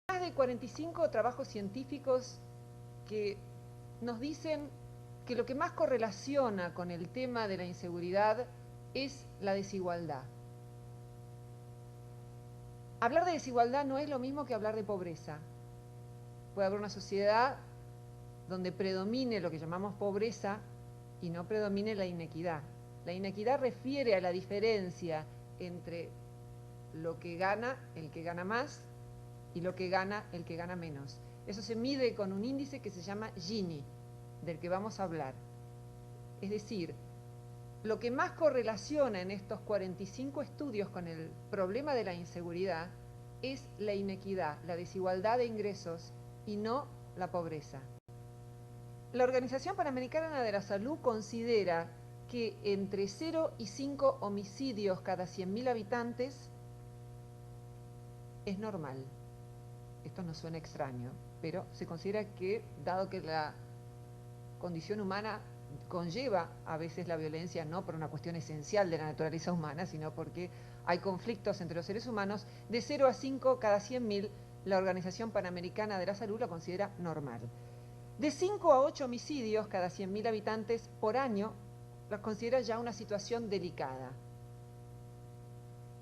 Más de 45 trabajos científicos que nos dicen que lo que más correlaciona con el tema de la inseguridad es la desigualdad. Hablar de desigualdad no es lo mismo que hablar de pobreza. Puede haber una sociedad donde predomine lo que llamamos pobreza y no predomine la inequidad. La inequidad refiere a la diferencia entre lo que gana el que gana más y lo que gana el que gana menos. Eso se mide con un índice que se llama Gini, del que vamos a hablar. Es decir, lo que más correlaciona en estos 45 estudios con el problema de la inseguridad es la inequidad, la desigualdad de ingresos y no la pobreza. La Organización Panamericana de la Salud considera que entre 0 y 5 homicidios cada 100.000 habitantes es normal. Esto no suena extraño, pero se considera que, dado que la condición humana conlleva a veces la violencia, no por una cuestión esencial de la naturaleza humana, sino porque hay conflictos entre los seres humanos, de 0 a 5 cada 100.000, la Organización Panamericana de la Salud la considera normal. De 5 a 8 homicidios cada 100.000 habitantes por año, la considera ya una situación delicada.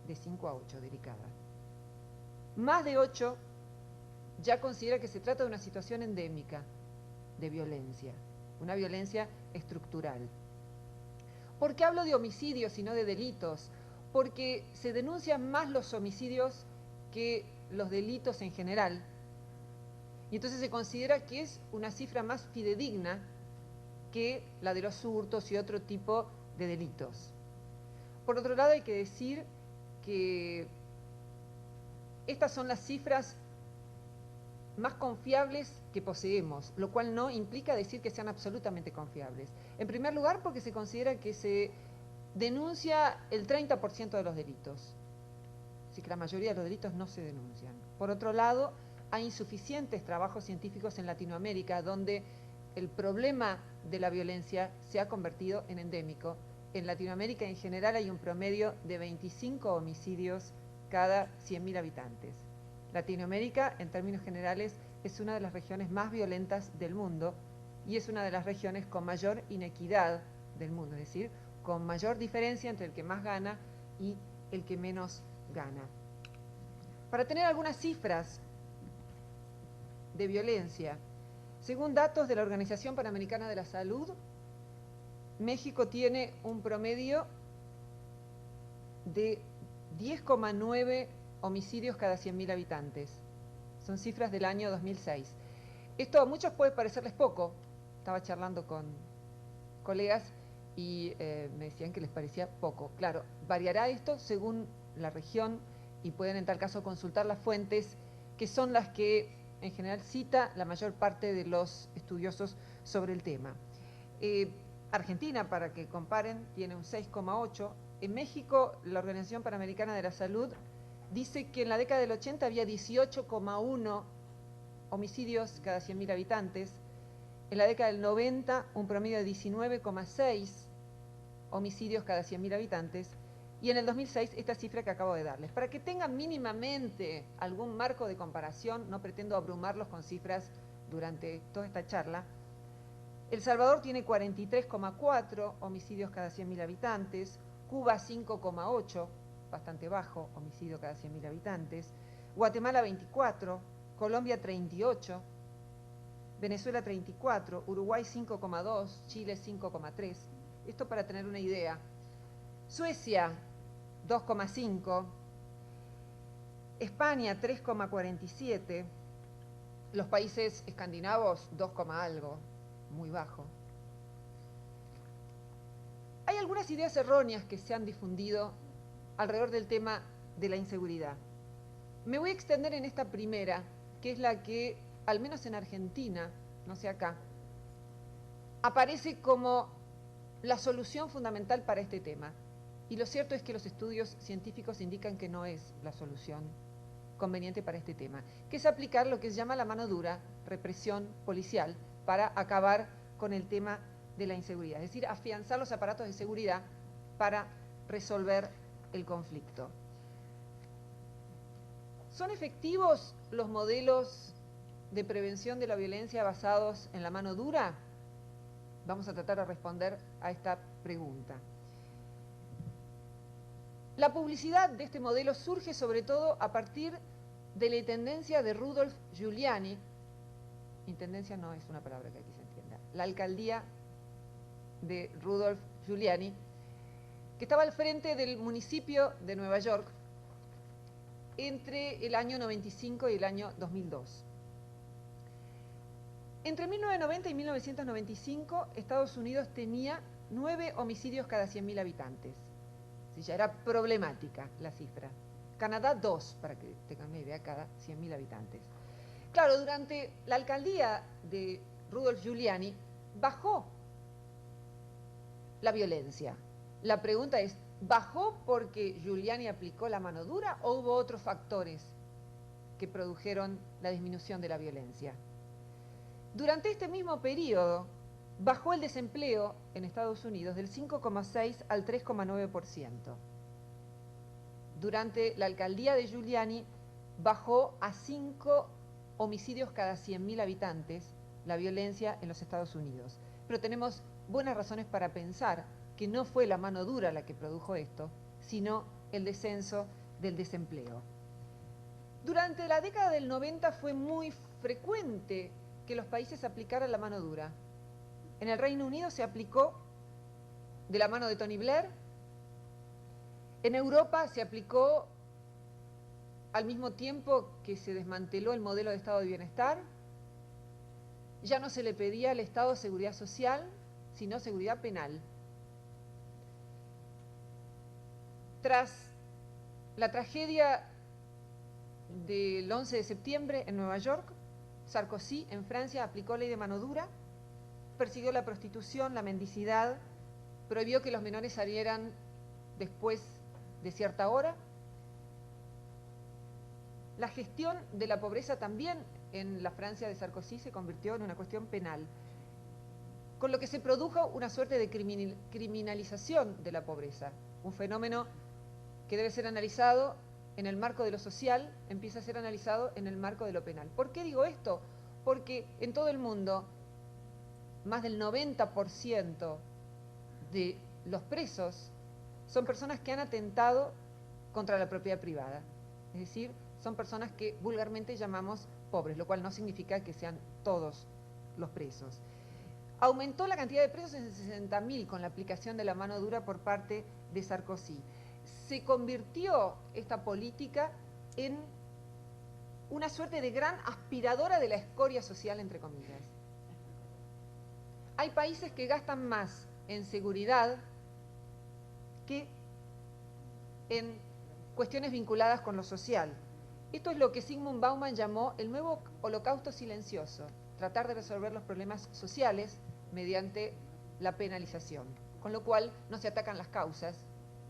De 5 a 8, delicada. Más de 8 ya considera que se trata de una situación endémica de violencia, una violencia estructural. ¿Por qué hablo de homicidios y no de delitos? Porque se denuncian más los homicidios que los delitos en general, y entonces se considera que es una cifra más fidedigna que la de los hurtos y otro tipo de delitos. Por otro lado, hay que decir que estas son las cifras más confiables que poseemos, lo cual no implica decir que sean absolutamente confiables. En primer lugar, porque se considera que se denuncia el 30% de los delitos, así que la mayoría de los delitos no se denuncian. Por otro lado, hay insuficientes trabajos científicos en Latinoamérica donde el problema de la violencia se ha convertido en endémico. En Latinoamérica en general hay un promedio de 25 homicidios cada 100.000 habitantes. Latinoamérica, en términos generales, es una de las regiones más violentas del mundo y es una de las regiones con mayor inequidad del mundo, es decir, con mayor diferencia entre el que más gana y el que menos gana. Para tener algunas cifras de violencia, según datos de la Organización Panamericana de la Salud, México tiene un promedio de 10,9 homicidios cada 100.000 habitantes. Son cifras del año 2006. Esto a muchos puede parecerles poco. Estaba charlando con colegas y me decían que les parecía poco. Claro, variará esto según la región y pueden en tal caso consultar las fuentes que son las que en general cita la mayor parte de los estudiosos sobre el tema. Argentina, para que comparen, tiene un 6,8. En México, la Organización Panamericana de la Salud dice que en la década del 80 había 18,1 homicidios cada 100.000 habitantes. En la década del 90, un promedio de 19,6 homicidios cada 100.000 habitantes. Y en el 2006, esta cifra que acabo de darles. Para que tengan mínimamente algún marco de comparación, no pretendo abrumarlos con cifras durante toda esta charla. El Salvador tiene 43,4 homicidios cada 100.000 habitantes, Cuba 5,8, bastante bajo, homicidio cada 100.000 habitantes, Guatemala 24, Colombia 38, Venezuela 34, Uruguay 5,2, Chile 5,3. Esto para tener una idea. Suecia 2,5, España 3,47, los países escandinavos 2, algo, muy bajo. Hay algunas ideas erróneas que se han difundido alrededor del tema de la inseguridad. Me voy a extender en esta primera, que es la que, al menos en Argentina, no sé acá, aparece como la solución fundamental para este tema. Y lo cierto es que los estudios científicos indican que no es la solución conveniente para este tema, que es aplicar lo que se llama la mano dura, represión policial, para acabar con el tema de la inseguridad, es decir, afianzar los aparatos de seguridad para resolver el conflicto. ¿Son efectivos los modelos de prevención de la violencia basados en la mano dura? Vamos a tratar de responder a esta pregunta. La publicidad de este modelo surge sobre todo a partir de la intendencia de Rudolf Giuliani. Intendencia no es una palabra que aquí se entienda. La alcaldía de Rudolf Giuliani, que estaba al frente del municipio de Nueva York entre el año 95 y el año 2002. Entre 1990 y 1995, Estados Unidos tenía 9 homicidios cada 100.000 habitantes. Sí, ya era problemática la cifra. Canadá 2, para que tengan una idea, cada 100.000 habitantes. Claro, durante la alcaldía de Rudolf Giuliani bajó la violencia. La pregunta es, ¿bajó porque Giuliani aplicó la mano dura o hubo otros factores que produjeron la disminución de la violencia? Durante este mismo periodo, bajó el desempleo en Estados Unidos del 5,6 al 3,9%. Durante la alcaldía de Giuliani, bajó a 5 homicidios cada 100.000 habitantes la violencia en los Estados Unidos. Pero tenemos buenas razones para pensar que no fue la mano dura la que produjo esto, sino el descenso del desempleo. Durante la década del 90 fue muy frecuente que los países aplicaran la mano dura. En el Reino Unido se aplicó de la mano de Tony Blair. En Europa se aplicó al mismo tiempo que se desmanteló el modelo de Estado de Bienestar. Ya no se le pedía al Estado seguridad social, sino seguridad penal. Tras la tragedia del 11 de septiembre en Nueva York, Sarkozy en Francia aplicó ley de mano dura, persiguió la prostitución, la mendicidad, prohibió que los menores salieran después de cierta hora. La gestión de la pobreza también en la Francia de Sarkozy se convirtió en una cuestión penal, con lo que se produjo una suerte de criminalización de la pobreza, un fenómeno que debe ser analizado en el marco de lo social, empieza a ser analizado en el marco de lo penal. ¿Por qué digo esto? Porque en todo el mundo, más del 90% de los presos son personas que han atentado contra la propiedad privada. Es decir, son personas que vulgarmente llamamos pobres, lo cual no significa que sean todos los presos. Aumentó la cantidad de presos en 60.000 con la aplicación de la mano dura por parte de Sarkozy. Se convirtió esta política en una suerte de gran aspiradora de la escoria social, entre comillas. Hay países que gastan más en seguridad que en cuestiones vinculadas con lo social. Esto es lo que Zygmunt Bauman llamó el nuevo holocausto silencioso, tratar de resolver los problemas sociales mediante la penalización, con lo cual no se atacan las causas,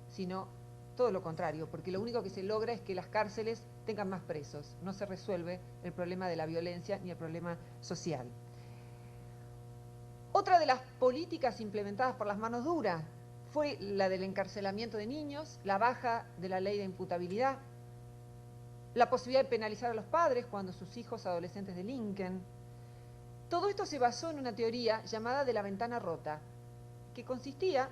sino todo lo contrario, porque lo único que se logra es que las cárceles tengan más presos, no se resuelve el problema de la violencia ni el problema social. Otra de las políticas implementadas por las manos duras fue la del encarcelamiento de niños, la baja de la ley de imputabilidad, la posibilidad de penalizar a los padres cuando sus hijos adolescentes delinquen. Todo esto se basó en una teoría llamada de la ventana rota, que consistía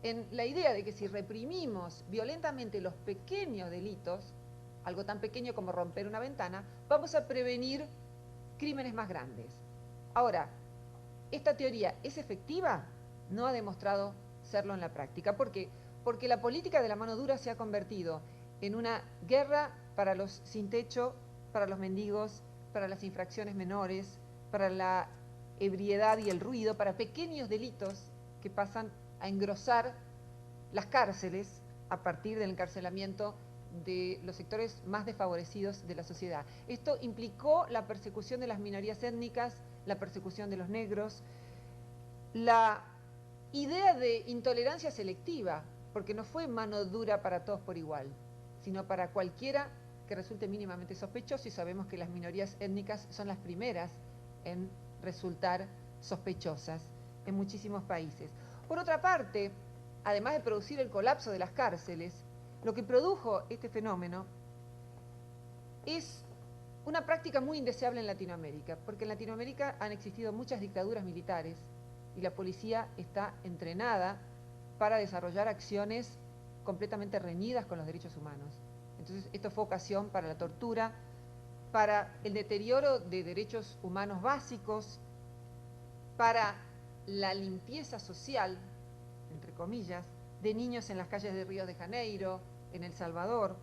en la idea de que si reprimimos violentamente los pequeños delitos, algo tan pequeño como romper una ventana, vamos a prevenir crímenes más grandes. Ahora, ¿esta teoría es efectiva? No ha demostrado serlo en la práctica. ¿Por qué? Porque la política de la mano dura se ha convertido en una guerra para los sin techo, para los mendigos, para las infracciones menores, para la ebriedad y el ruido, para pequeños delitos que pasan a engrosar las cárceles a partir del encarcelamiento de los sectores más desfavorecidos de la sociedad. Esto implicó la persecución de las minorías étnicas, la persecución de los negros, la idea de intolerancia selectiva, porque no fue mano dura para todos por igual, sino para cualquiera que resulte mínimamente sospechoso, y sabemos que las minorías étnicas son las primeras en resultar sospechosas en muchísimos países. Por otra parte, además de producir el colapso de las cárceles, lo que produjo este fenómeno es una práctica muy indeseable en Latinoamérica, porque en Latinoamérica han existido muchas dictaduras militares y la policía está entrenada para desarrollar acciones completamente reñidas con los derechos humanos. Entonces, esto fue ocasión para la tortura, para el deterioro de derechos humanos básicos, para la limpieza social, entre comillas, de niños en las calles de Río de Janeiro, en El Salvador.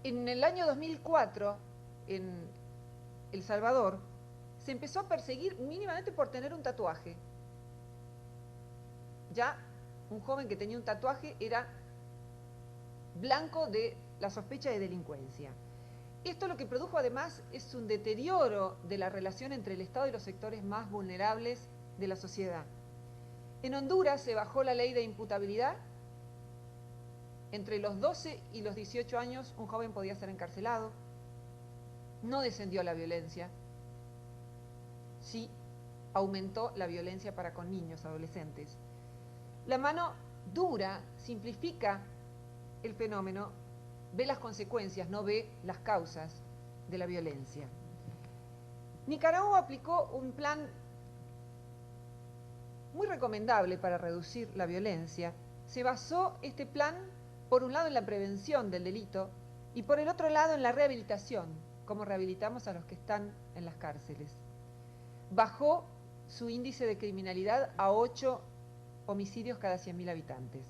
En el año 2004, en El Salvador, se empezó a perseguir mínimamente por tener un tatuaje. Ya un joven que tenía un tatuaje era blanco de la sospecha de delincuencia. Esto lo que produjo además es un deterioro de la relación entre el Estado y los sectores más vulnerables de la sociedad. En Honduras se bajó la ley de imputabilidad. Entre los 12 y los 18 años un joven podía ser encarcelado. No descendió la violencia. Sí aumentó la violencia para con niños, adolescentes. La mano dura simplifica el fenómeno, ve las consecuencias, no ve las causas de la violencia. Nicaragua aplicó un plan muy recomendable para reducir la violencia. Se basó este plan, por un lado, en la prevención del delito y por el otro lado en la rehabilitación, como rehabilitamos a los que están en las cárceles. Bajó su índice de criminalidad a 8 homicidios cada 100.000 habitantes.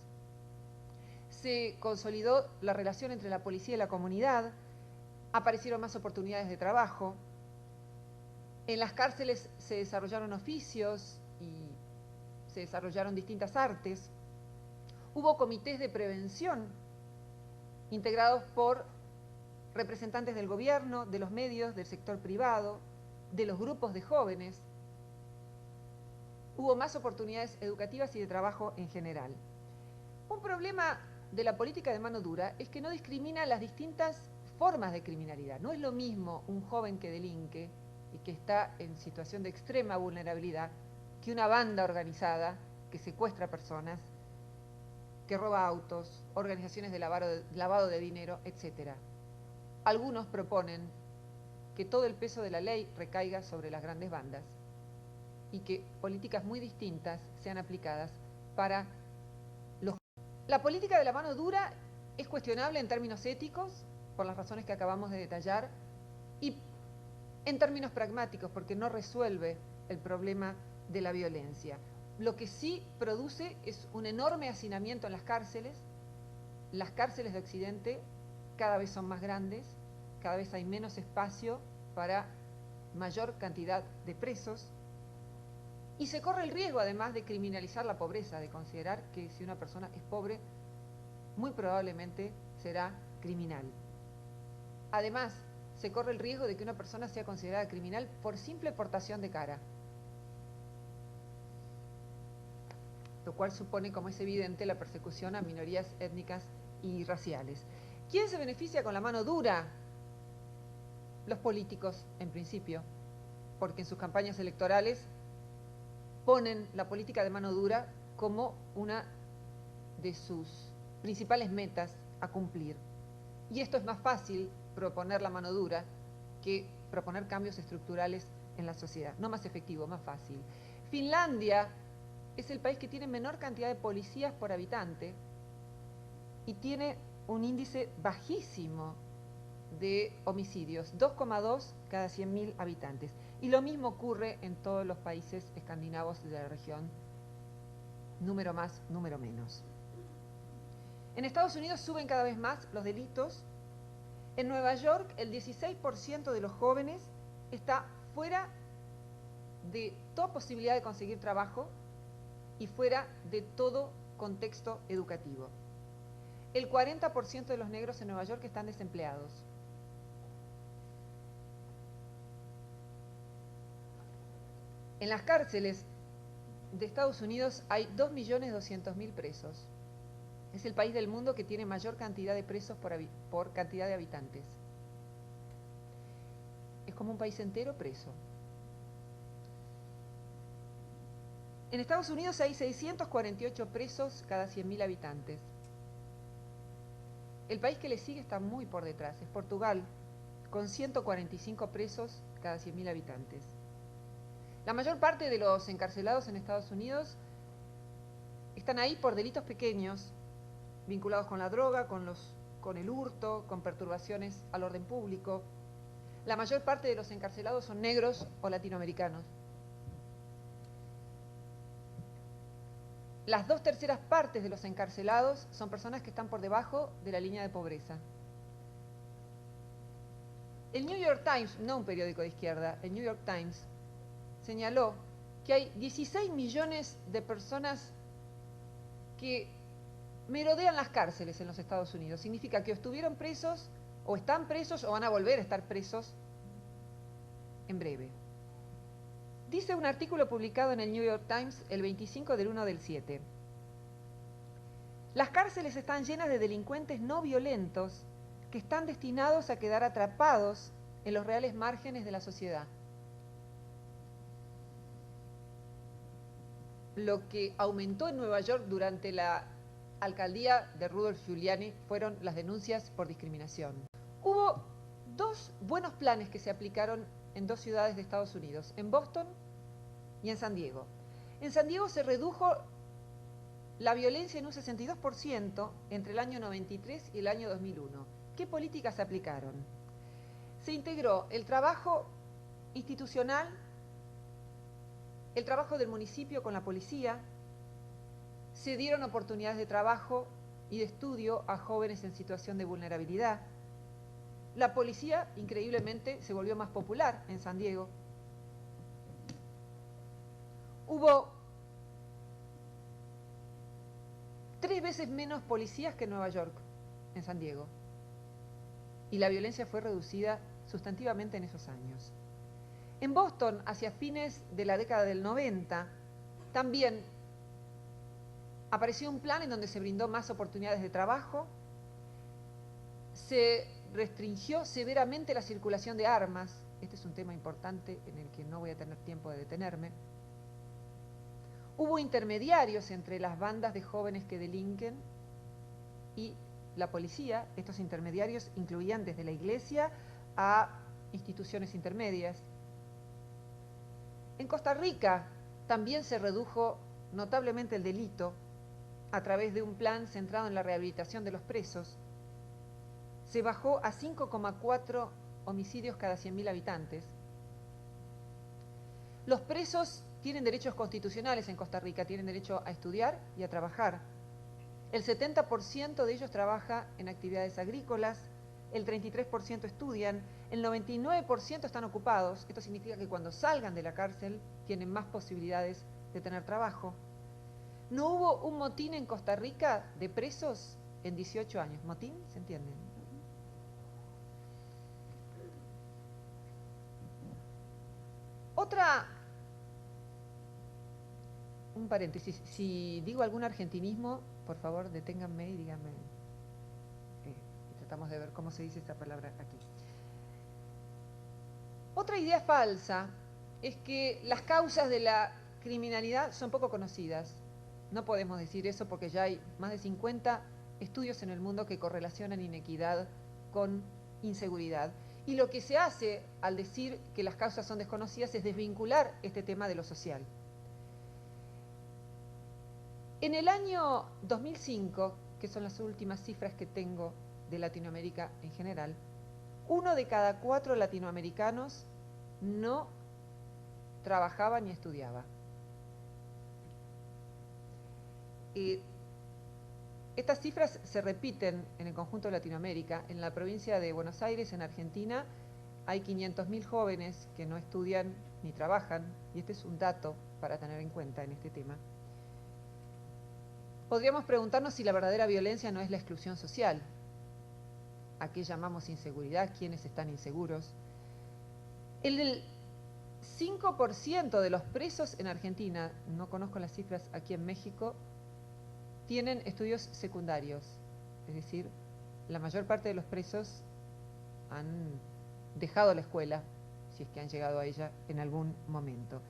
Se consolidó la relación entre la policía y la comunidad, aparecieron más oportunidades de trabajo, en las cárceles se desarrollaron oficios y se desarrollaron distintas artes, hubo comités de prevención integrados por representantes del gobierno, de los medios, del sector privado, de los grupos de jóvenes, hubo más oportunidades educativas y de trabajo en general. Un problema de la política de mano dura es que no discrimina las distintas formas de criminalidad. No es lo mismo un joven que delinque y que está en situación de extrema vulnerabilidad que una banda organizada que secuestra personas, que roba autos, organizaciones de lavado de dinero, etc. Algunos proponen que todo el peso de la ley recaiga sobre las grandes bandas y que políticas muy distintas sean aplicadas para los... La política de la mano dura es cuestionable en términos éticos, por las razones que acabamos de detallar, y en términos pragmáticos, porque no resuelve el problema de la violencia. Lo que sí produce es un enorme hacinamiento en las cárceles. Las cárceles de Occidente cada vez son más grandes, cada vez hay menos espacio para mayor cantidad de presos, y se corre el riesgo además de criminalizar la pobreza, de considerar que si una persona es pobre, muy probablemente será criminal. Además, se corre el riesgo de que una persona sea considerada criminal por simple portación de cara, lo cual supone, como es evidente, la persecución a minorías étnicas y raciales. ¿Quién se beneficia con la mano dura? Los políticos, en principio, porque en sus campañas electorales ponen la política de mano dura como una de sus principales metas a cumplir. Y esto es más fácil, proponer la mano dura, que proponer cambios estructurales en la sociedad. No más efectivo, más fácil. Finlandia es el país que tiene menor cantidad de policías por habitante y tiene un índice bajísimo de homicidios, 2,2 cada 100.000 habitantes. Y lo mismo ocurre en todos los países escandinavos de la región, número más, número menos. En Estados Unidos suben cada vez más los delitos. En Nueva York, el 16% de los jóvenes está fuera de toda posibilidad de conseguir trabajo y fuera de todo contexto educativo. El 40% de los negros en Nueva York están desempleados. En las cárceles de Estados Unidos hay 2.200.000 presos. Es el país del mundo que tiene mayor cantidad de presos por cantidad de habitantes. Es como un país entero preso. En Estados Unidos hay 648 presos cada 100.000 habitantes. El país que le sigue está muy por detrás, es Portugal, con 145 presos cada 100.000 habitantes. La mayor parte de los encarcelados en Estados Unidos están ahí por delitos pequeños, vinculados con la droga, con el hurto, con perturbaciones al orden público. La mayor parte de los encarcelados son negros o latinoamericanos. Las 2/3 partes de los encarcelados son personas que están por debajo de la línea de pobreza. El New York Times, no un periódico de izquierda, el New York Times señaló que hay 16 millones de personas que merodean las cárceles en los Estados Unidos. Significa que o estuvieron presos, o están presos, o van a volver a estar presos en breve. Dice un artículo publicado en el New York Times el 25/1/7. Las cárceles están llenas de delincuentes no violentos que están destinados a quedar atrapados en los reales márgenes de la sociedad. Lo que aumentó en Nueva York durante la alcaldía de Rudolph Giuliani fueron las denuncias por discriminación. Hubo 2 buenos planes que se aplicaron en 2 ciudades de Estados Unidos, en Boston y en San Diego. En San Diego se redujo la violencia en un 62% entre el año 93 y el año 2001. ¿Qué políticas se aplicaron? Se integró el trabajo institucional, el trabajo del municipio con la policía, se dieron oportunidades de trabajo y de estudio a jóvenes en situación de vulnerabilidad. La policía, increíblemente, se volvió más popular en San Diego. Hubo 3 veces menos policías que en Nueva York, en San Diego. Y la violencia fue reducida sustantivamente en esos años. En Boston, hacia fines de la década del 90, también apareció un plan en donde se brindó más oportunidades de trabajo, se restringió severamente la circulación de armas. Este es un tema importante en el que no voy a tener tiempo de detenerme. Hubo intermediarios entre las bandas de jóvenes que delinquen y la policía. Estos intermediarios incluían desde la iglesia a instituciones intermedias. En Costa Rica también se redujo notablemente el delito a través de un plan centrado en la rehabilitación de los presos. Se bajó a 5,4 homicidios cada 100.000 habitantes. Los presos tienen derechos constitucionales en Costa Rica, tienen derecho a estudiar y a trabajar. El 70% de ellos trabaja en actividades agrícolas, el 33% estudian, el 99% están ocupados. Esto significa que cuando salgan de la cárcel tienen más posibilidades de tener trabajo. No hubo un motín en Costa Rica de presos en 18 años. ¿Motín? ¿Se entiende? Un paréntesis, si digo algún argentinismo, por favor deténganme y díganme. Y tratamos de ver cómo se dice esta palabra aquí. Otra idea falsa es que las causas de la criminalidad son poco conocidas. No podemos decir eso porque ya hay más de 50 estudios en el mundo que correlacionan inequidad con inseguridad. Y lo que se hace al decir que las causas son desconocidas es desvincular este tema de lo social. En el año 2005, que son las últimas cifras que tengo de Latinoamérica en general, 1 de cada 4 latinoamericanos no trabajaba ni estudiaba. Estas cifras se repiten en el conjunto de Latinoamérica. En la provincia de Buenos Aires, en Argentina, hay 500.000 jóvenes que no estudian ni trabajan, y este es un dato para tener en cuenta en este tema. Podríamos preguntarnos si la verdadera violencia no es la exclusión social. ¿A qué llamamos inseguridad? ¿Quiénes están inseguros? El 5% de los presos en Argentina, no conozco las cifras aquí en México, tienen estudios secundarios. Es decir, la mayor parte de los presos han dejado la escuela, si es que han llegado a ella en algún momento.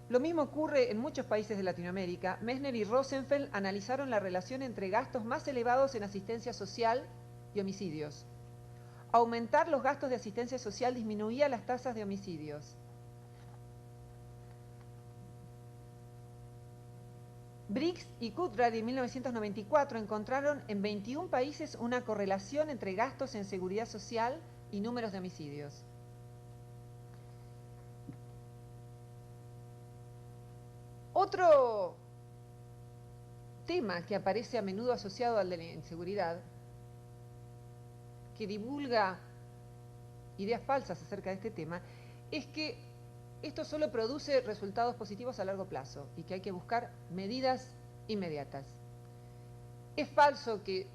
Lo mismo ocurre en muchos países de Latinoamérica. Messner y Rosenfeld analizaron la relación entre gastos más elevados en asistencia social y homicidios. Aumentar los gastos de asistencia social disminuía las tasas de homicidios. Briggs y Cutler en 1994 encontraron en 21 países una correlación entre gastos en seguridad social y números de homicidios. Otro tema que aparece a menudo asociado al de la inseguridad, que divulga ideas falsas acerca de este tema, es que esto solo produce resultados positivos a largo plazo y que hay que buscar medidas inmediatas. Es falso que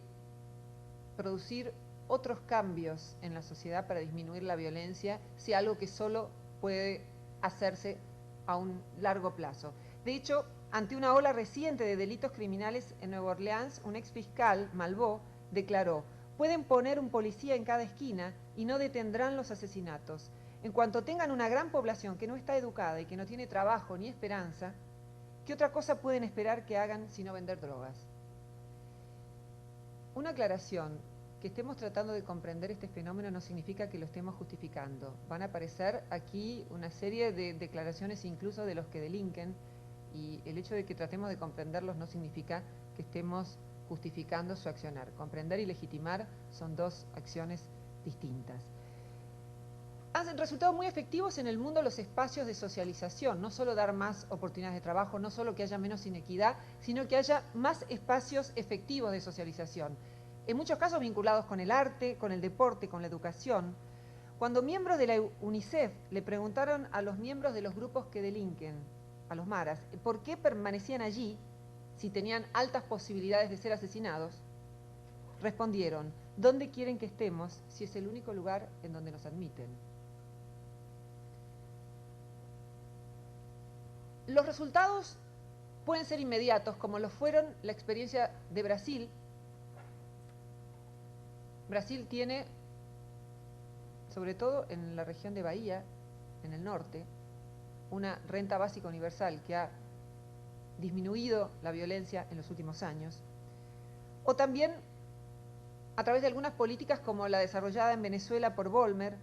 producir otros cambios en la sociedad para disminuir la violencia sea algo que solo puede hacerse a un largo plazo. De hecho, ante una ola reciente de delitos criminales en Nueva Orleans, un ex fiscal, Malveaux, declaró: pueden poner un policía en cada esquina y no detendrán los asesinatos. En cuanto tengan una gran población que no está educada y que no tiene trabajo ni esperanza, ¿qué otra cosa pueden esperar que hagan sino vender drogas? Una aclaración: que estemos tratando de comprender este fenómeno no significa que lo estemos justificando. Van a aparecer aquí una serie de declaraciones incluso de los que delinquen, y el hecho de que tratemos de comprenderlos no significa que estemos justificando su accionar. Comprender y legitimar son dos acciones distintas. Han resultado muy efectivos en el mundo los espacios de socialización, no solo dar más oportunidades de trabajo, no solo que haya menos inequidad, sino que haya más espacios efectivos de socialización. En muchos casos vinculados con el arte, con el deporte, con la educación. Cuando miembros de la UNICEF le preguntaron a los miembros de los grupos que delinquen, a los maras, por qué permanecían allí si tenían altas posibilidades de ser asesinados, respondieron: ¿dónde quieren que estemos si es el único lugar en donde nos admiten? Los resultados pueden ser inmediatos, como lo fueron la experiencia de Brasil. Brasil tiene, sobre todo en la región de Bahía, en el norte, una renta básica universal que ha disminuido la violencia en los últimos años. O también a través de algunas políticas como la desarrollada en Venezuela por Volmer.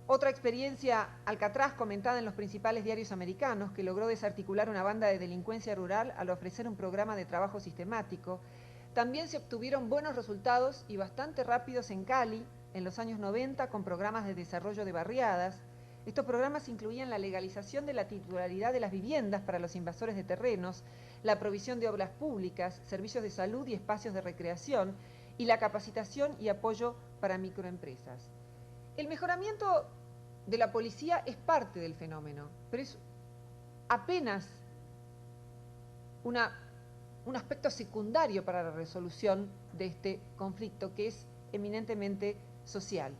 Otra experiencia, Alcatraz, comentada en los principales diarios americanos, que logró desarticular una banda de delincuencia rural al ofrecer un programa de trabajo sistemático. También se obtuvieron buenos resultados y bastante rápidos en Cali en los años 90 con programas de desarrollo de barriadas. Estos programas incluían la legalización de la titularidad de las viviendas para los invasores de terrenos, la provisión de obras públicas, servicios de salud y espacios de recreación, y la capacitación y apoyo para microempresas. El mejoramiento de la policía es parte del fenómeno, pero es apenas un aspecto secundario para la resolución de este conflicto, que es eminentemente social.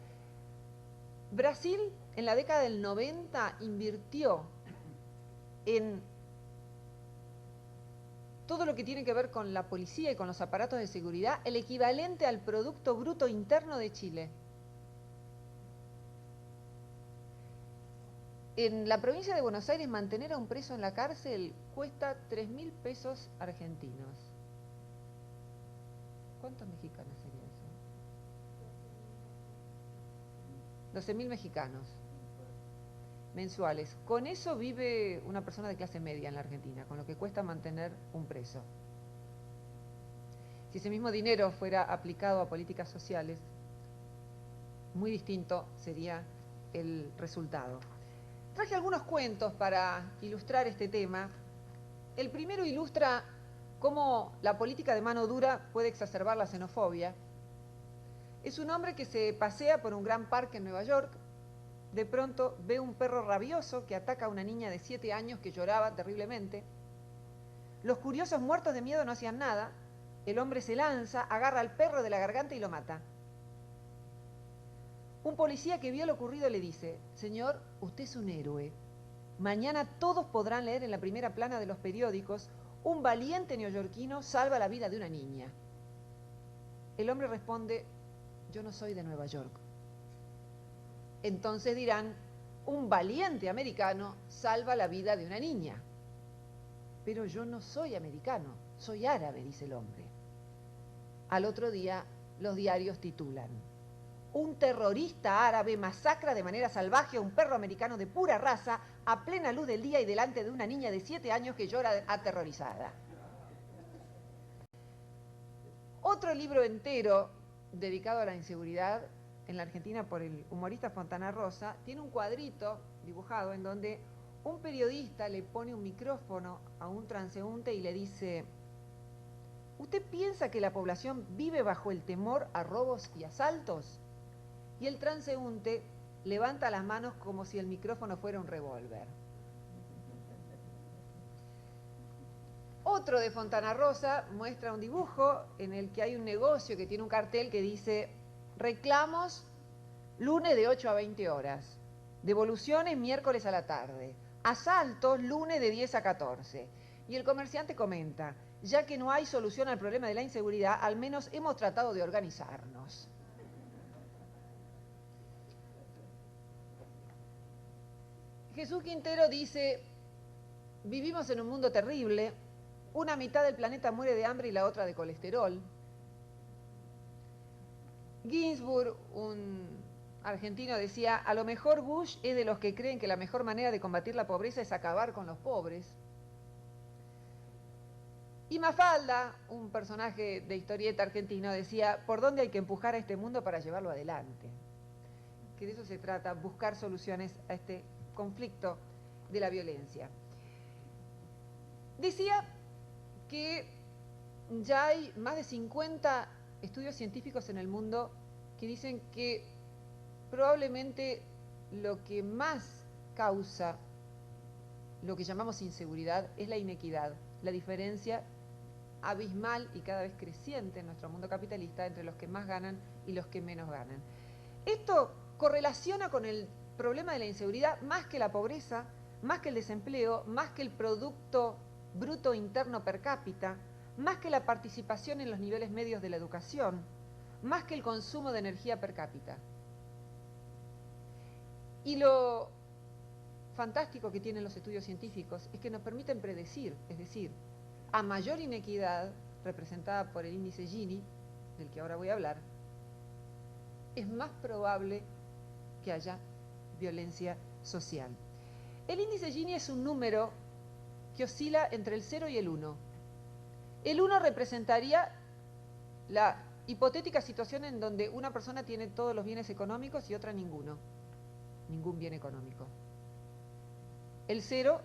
Brasil en la década del 90 invirtió en todo lo que tiene que ver con la policía y con los aparatos de seguridad el equivalente al Producto Bruto Interno de Chile. En la provincia de Buenos Aires, mantener a un preso en la cárcel cuesta 3.000 pesos argentinos. ¿Cuántos mexicanos sería eso? 12.000 mexicanos mensuales. Con eso vive una persona de clase media en la Argentina, con lo que cuesta mantener un preso. Si ese mismo dinero fuera aplicado a políticas sociales, muy distinto sería el resultado. Traje algunos cuentos para ilustrar este tema. El primero ilustra cómo la política de mano dura puede exacerbar la xenofobia. Es un hombre que se pasea por un gran parque en Nueva York. De pronto ve un perro rabioso que ataca a una niña de 7 años que lloraba terriblemente. Los curiosos, muertos de miedo, no hacían nada. El hombre se lanza, agarra al perro de la garganta y lo mata. Un policía que vio lo ocurrido le dice: señor, usted es un héroe. Mañana todos podrán leer en la primera plana de los periódicos: un valiente neoyorquino salva la vida de una niña. El hombre responde: yo no soy de Nueva York. Entonces dirán: un valiente americano salva la vida de una niña. Pero yo no soy americano, soy árabe, dice el hombre. Al otro día, los diarios titulan: un terrorista árabe masacra de manera salvaje a un perro americano de pura raza a plena luz del día y delante de una niña de 7 años que llora aterrorizada. Otro libro entero dedicado a la inseguridad en la Argentina por el humorista Fontana Rosa tiene un cuadrito dibujado en donde un periodista le pone un micrófono a un transeúnte y le dice: ¿usted piensa que la población vive bajo el temor a robos y asaltos? Y el transeúnte levanta las manos como si el micrófono fuera un revólver. Otro de Fontana Rosa muestra un dibujo en el que hay un negocio que tiene un cartel que dice: reclamos lunes de 8 a 20 horas, devoluciones miércoles a la tarde, asaltos lunes de 10 a 14. Y el comerciante comenta: ya que no hay solución al problema de la inseguridad, al menos hemos tratado de organizarnos. Jesús Quintero dice: vivimos en un mundo terrible, una mitad del planeta muere de hambre y la otra de colesterol. Ginsburg, un argentino, decía: a lo mejor Bush es de los que creen que la mejor manera de combatir la pobreza es acabar con los pobres. Y Mafalda, un personaje de historieta argentino, decía: ¿por dónde hay que empujar a este mundo para llevarlo adelante? Que de eso se trata, buscar soluciones a este conflicto de la violencia. Decía que ya hay más de 50 estudios científicos en el mundo que dicen que probablemente lo que más causa lo que llamamos inseguridad es la inequidad, la diferencia abismal y cada vez creciente en nuestro mundo capitalista entre los que más ganan y los que menos ganan. Esto correlaciona con el problema de la inseguridad más que la pobreza, más que el desempleo, más que el Producto Bruto Interno per cápita, más que la participación en los niveles medios de la educación, más que el consumo de energía per cápita. Y lo fantástico que tienen los estudios científicos es que nos permiten predecir, es decir, a mayor inequidad, representada por el índice Gini, del que ahora voy a hablar, es más probable que haya violencia social. El índice Gini es un número que oscila entre el 0 y el 1. El 1 representaría la hipotética situación en donde una persona tiene todos los bienes económicos y otra ninguno, ningún bien económico. El 0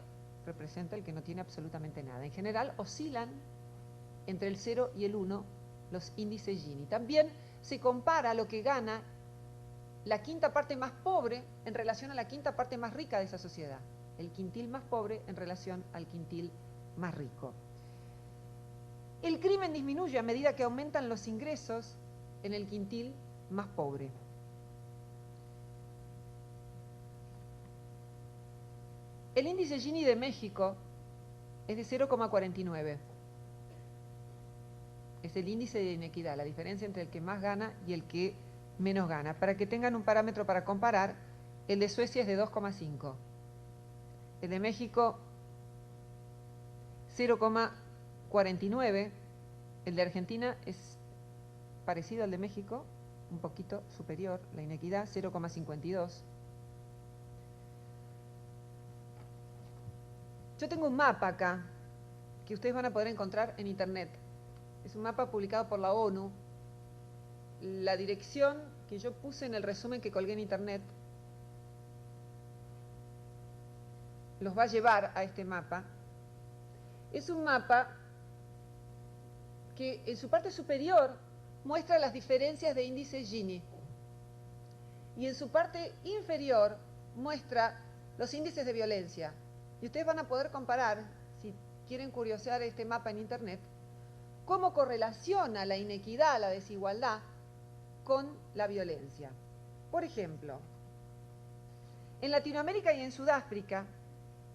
representa el que no tiene absolutamente nada. En general oscilan entre el 0 y el 1 los índices Gini. También se compara lo que gana la quinta parte más pobre en relación a la quinta parte más rica de esa sociedad. El quintil más pobre en relación al quintil más rico. El crimen disminuye a medida que aumentan los ingresos en el quintil más pobre. El índice Gini de México es de 0,49. Es el índice de inequidad, la diferencia entre el que más gana y el que menos gana. Para que tengan un parámetro para comparar, el de Suecia es de 2,5. El de México, 0,49. El de Argentina es parecido al de México, un poquito superior, la inequidad, 0,52. Yo tengo un mapa acá, que ustedes van a poder encontrar en internet. Es un mapa publicado por la ONU. La dirección que yo puse en el resumen que colgué en internet los va a llevar a este mapa. Es un mapa que en su parte superior muestra las diferencias de índice Gini y en su parte inferior muestra los índices de violencia. Y ustedes van a poder comparar, si quieren curiosear este mapa en internet, cómo correlaciona la inequidad, la desigualdad con la violencia. Por ejemplo, en Latinoamérica y en Sudáfrica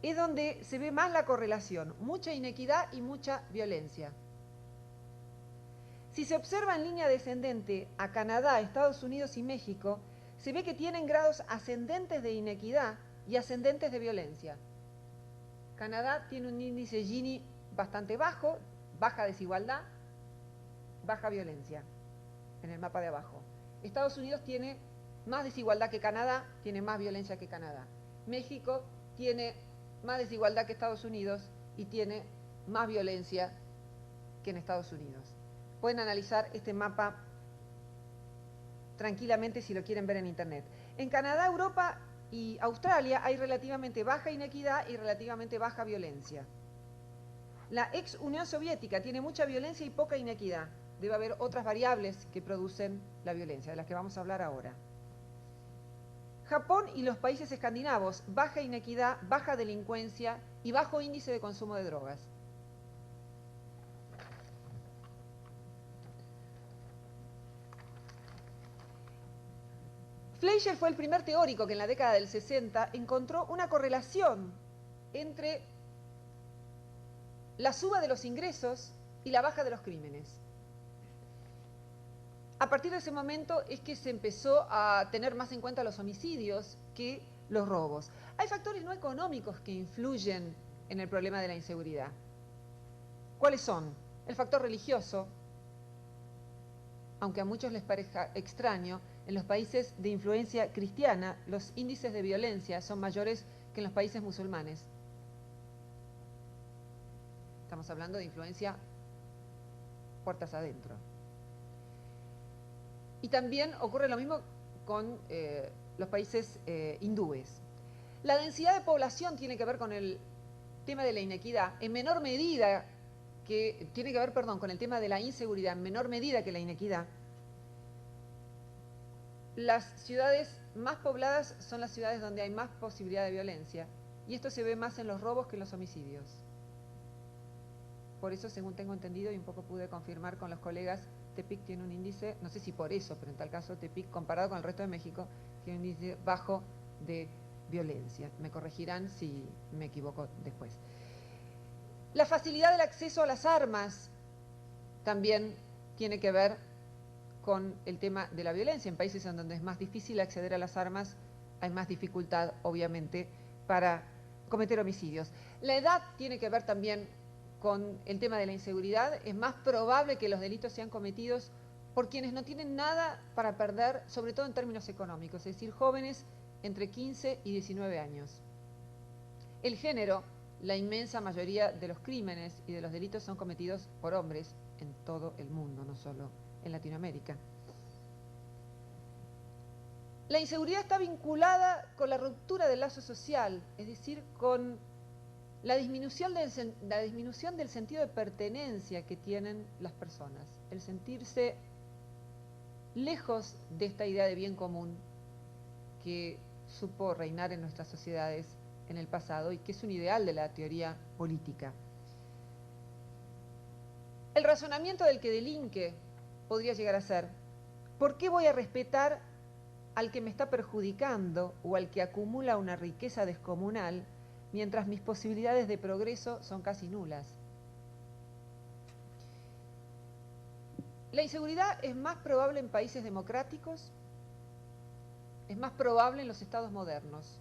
es donde se ve más la correlación, mucha inequidad y mucha violencia. Si se observa en línea descendente a Canadá, Estados Unidos y México, se ve que tienen grados ascendentes de inequidad y ascendentes de violencia. Canadá tiene un índice Gini bastante bajo, baja desigualdad, baja violencia en el mapa de abajo. Estados Unidos tiene más desigualdad que Canadá, tiene más violencia que Canadá. México tiene más desigualdad que Estados Unidos y tiene más violencia que en Estados Unidos. Pueden analizar este mapa tranquilamente si lo quieren ver en internet. En Canadá, Europa y Australia hay relativamente baja inequidad y relativamente baja violencia. La ex Unión Soviética tiene mucha violencia y poca inequidad. Debe haber otras variables que producen la violencia, de las que vamos a hablar ahora. Japón y los países escandinavos, baja inequidad, baja delincuencia y bajo índice de consumo de drogas. Fleischer fue el primer teórico que en la década del 60 encontró una correlación entre la suba de los ingresos y la baja de los crímenes. A partir de ese momento es que se empezó a tener más en cuenta los homicidios que los robos. Hay factores no económicos que influyen en el problema de la inseguridad. ¿Cuáles son? El factor religioso, aunque a muchos les parezca extraño, en los países de influencia cristiana los índices de violencia son mayores que en los países musulmanes. Estamos hablando de influencia puertas adentro. Y también ocurre lo mismo con los países hindúes. La densidad de población tiene que ver con el tema de la inequidad, en menor medida que tiene que ver, perdón, con el tema de la inseguridad, en menor medida que la inequidad. Las ciudades más pobladas son las ciudades donde hay más posibilidad de violencia, y esto se ve más en los robos que en los homicidios. Por eso, según tengo entendido y un poco pude confirmar con los colegas, Tepic tiene un índice, no sé si por eso, pero en tal caso Tepic, comparado con el resto de México, tiene un índice bajo de violencia. Me corregirán si me equivoco después. La facilidad del acceso a las armas también tiene que ver con el tema de la violencia. En países en donde es más difícil acceder a las armas, hay más dificultad, obviamente, para cometer homicidios. La edad tiene que ver también con el tema de la inseguridad. Es más probable que los delitos sean cometidos por quienes no tienen nada para perder, sobre todo en términos económicos, es decir, jóvenes entre 15 y 19 años. El género, la inmensa mayoría de los crímenes y de los delitos son cometidos por hombres en todo el mundo, no solo en Latinoamérica. La inseguridad está vinculada con la ruptura del lazo social, es decir, con la disminución del sentido de pertenencia que tienen las personas, el sentirse lejos de esta idea de bien común que supo reinar en nuestras sociedades en el pasado y que es un ideal de la teoría política. El razonamiento del que delinque podría llegar a ser: ¿por qué voy a respetar al que me está perjudicando o al que acumula una riqueza descomunal mientras mis posibilidades de progreso son casi nulas? La inseguridad es más probable en países democráticos, es más probable en los estados modernos,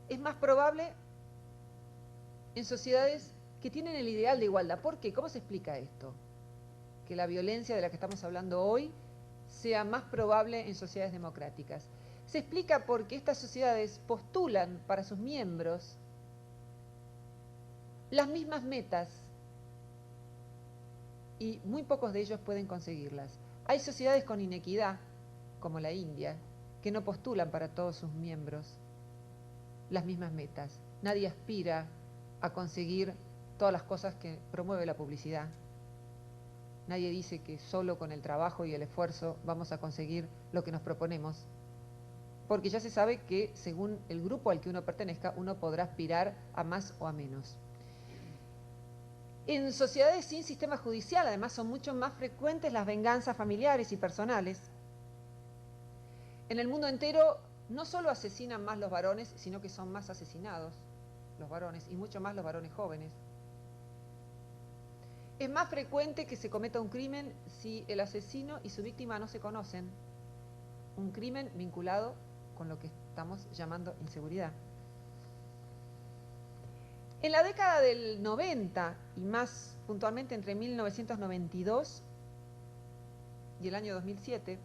es más probable en sociedades que tienen el ideal de igualdad. ¿Por qué? ¿Cómo se explica esto? Que la violencia de la que estamos hablando hoy sea más probable en sociedades democráticas. Se explica porque estas sociedades postulan para sus miembros las mismas metas y muy pocos de ellos pueden conseguirlas. Hay sociedades con inequidad, como la India, que no postulan para todos sus miembros las mismas metas. Nadie aspira a conseguir todas las cosas que promueve la publicidad. Nadie dice que solo con el trabajo y el esfuerzo vamos a conseguir lo que nos proponemos, porque ya se sabe que según el grupo al que uno pertenezca, uno podrá aspirar a más o a menos. En sociedades sin sistema judicial, además, son mucho más frecuentes las venganzas familiares y personales. En el mundo entero no solo asesinan más los varones, sino que son más asesinados los varones, y mucho más los varones jóvenes. Es más frecuente que se cometa un crimen si el asesino y su víctima no se conocen. Un crimen vinculado con lo que estamos llamando inseguridad. En la década del 90, y más puntualmente entre 1992 y el año 2007,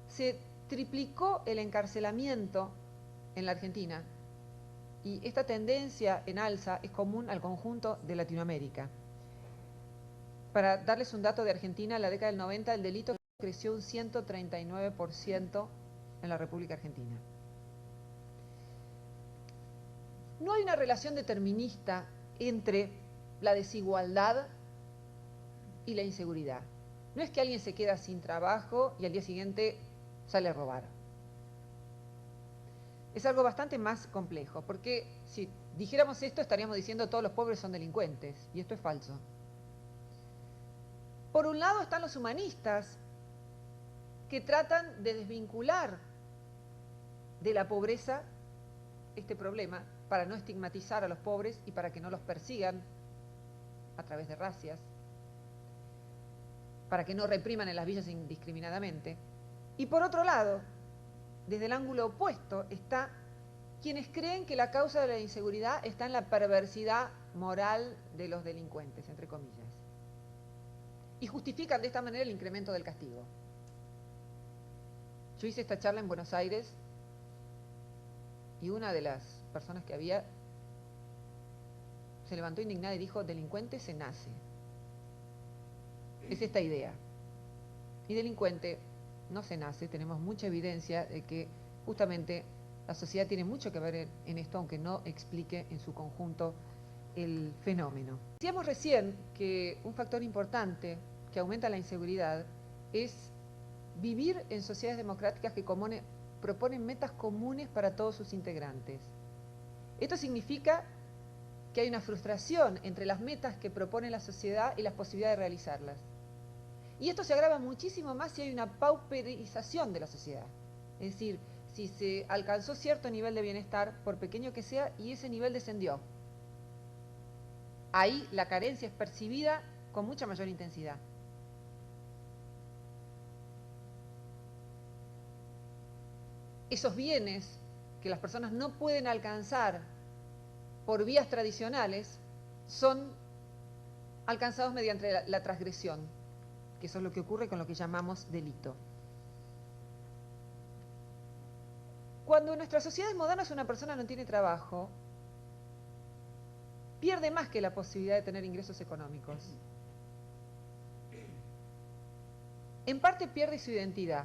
se triplicó el encarcelamiento en la Argentina, y esta tendencia en alza es común al conjunto de Latinoamérica. Para darles un dato de Argentina, en la década del 90 el delito creció un 139% en la República Argentina. No hay una relación determinista entre la desigualdad y la inseguridad. No es que alguien se queda sin trabajo y al día siguiente sale a robar. Es algo bastante más complejo, porque si dijéramos esto estaríamos diciendo todos los pobres son delincuentes, y esto es falso. Por un lado están los humanistas, que tratan de desvincular de la pobreza este problema para no estigmatizar a los pobres y para que no los persigan a través de racias, para que no repriman en las villas indiscriminadamente. Y por otro lado, desde el ángulo opuesto, está quienes creen que la causa de la inseguridad está en la perversidad moral de los delincuentes, entre comillas. Y justifican de esta manera el incremento del castigo. Yo hice esta charla en Buenos Aires y una de las personas que había se levantó indignada y dijo: delincuente se nace. Es esta idea. Y delincuente no se nace, tenemos mucha evidencia de que justamente la sociedad tiene mucho que ver en esto, aunque no explique en su conjunto el fenómeno. Decíamos recién que un factor importante que aumenta la inseguridad es vivir en sociedades democráticas que proponen metas comunes para todos sus integrantes. Esto significa que hay una frustración entre las metas que propone la sociedad y las posibilidades de realizarlas. Y esto se agrava muchísimo más si hay una pauperización de la sociedad. Es decir, si se alcanzó cierto nivel de bienestar, por pequeño que sea, y ese nivel descendió. Ahí la carencia es percibida con mucha mayor intensidad. Esos bienes que las personas no pueden alcanzar por vías tradicionales son alcanzados mediante la transgresión, que eso es lo que ocurre con lo que llamamos delito. Cuando en nuestras sociedades modernas una persona no tiene trabajo, pierde más que la posibilidad de tener ingresos económicos. En parte pierde su identidad.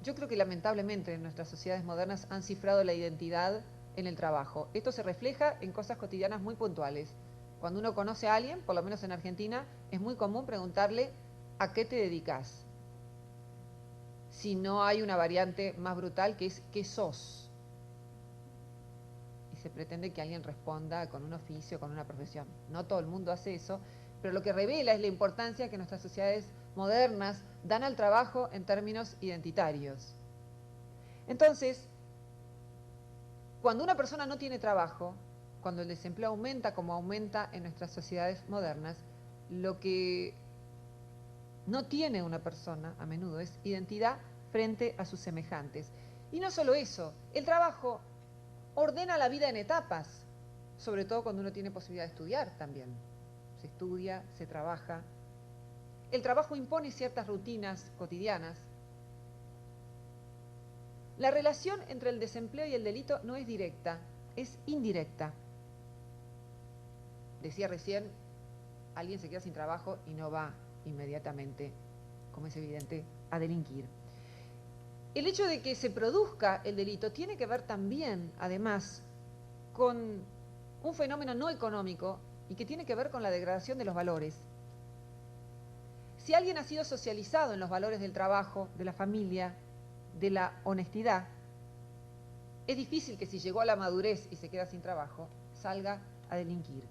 Yo creo que lamentablemente en nuestras sociedades modernas han cifrado la identidad en el trabajo. Esto se refleja en cosas cotidianas muy puntuales. Cuando uno conoce a alguien, por lo menos en Argentina, es muy común preguntarle ¿a qué te dedicas? Si no hay una variante más brutal que es ¿qué sos? Y se pretende que alguien responda con un oficio, con una profesión. No todo el mundo hace eso, pero lo que revela es la importancia que nuestras sociedades modernas dan al trabajo en términos identitarios. Entonces, cuando una persona no tiene trabajo, cuando el desempleo aumenta como aumenta en nuestras sociedades modernas, lo que no tiene una persona a menudo es identidad frente a sus semejantes. Y no solo eso, el trabajo ordena la vida en etapas, sobre todo cuando uno tiene posibilidad de estudiar también. Se estudia, se trabaja. El trabajo impone ciertas rutinas cotidianas. La relación entre el desempleo y el delito no es directa, es indirecta. Decía recién, alguien se queda sin trabajo y no va inmediatamente, como es evidente, a delinquir. El hecho de que se produzca el delito tiene que ver también, además, con un fenómeno no económico y que tiene que ver con la degradación de los valores. Si alguien ha sido socializado en los valores del trabajo, de la familia, de la honestidad, es difícil que si llegó a la madurez y se queda sin trabajo, salga a delinquir.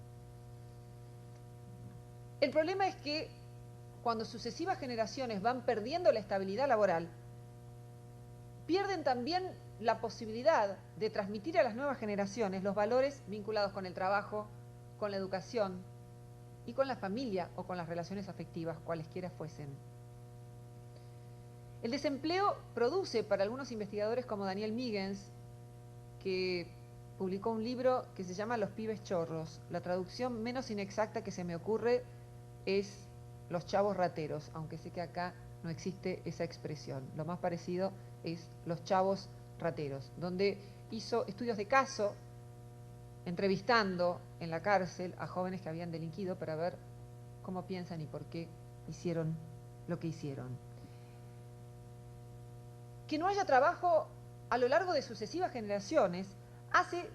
El problema es que cuando sucesivas generaciones van perdiendo la estabilidad laboral, pierden también la posibilidad de transmitir a las nuevas generaciones los valores vinculados con el trabajo, con la educación y con la familia o con las relaciones afectivas, cualesquiera fuesen. El desempleo produce para algunos investigadores como Daniel Migens, que publicó un libro que se llama Los pibes chorros. La traducción menos inexacta que se me ocurre es los chavos rateros, aunque sé que acá no existe esa expresión. Lo más parecido es los chavos rateros, donde hizo estudios de caso, entrevistando en la cárcel a jóvenes que habían delinquido para ver cómo piensan y por qué hicieron lo que hicieron. Que no haya trabajo a lo largo de sucesivas generaciones hace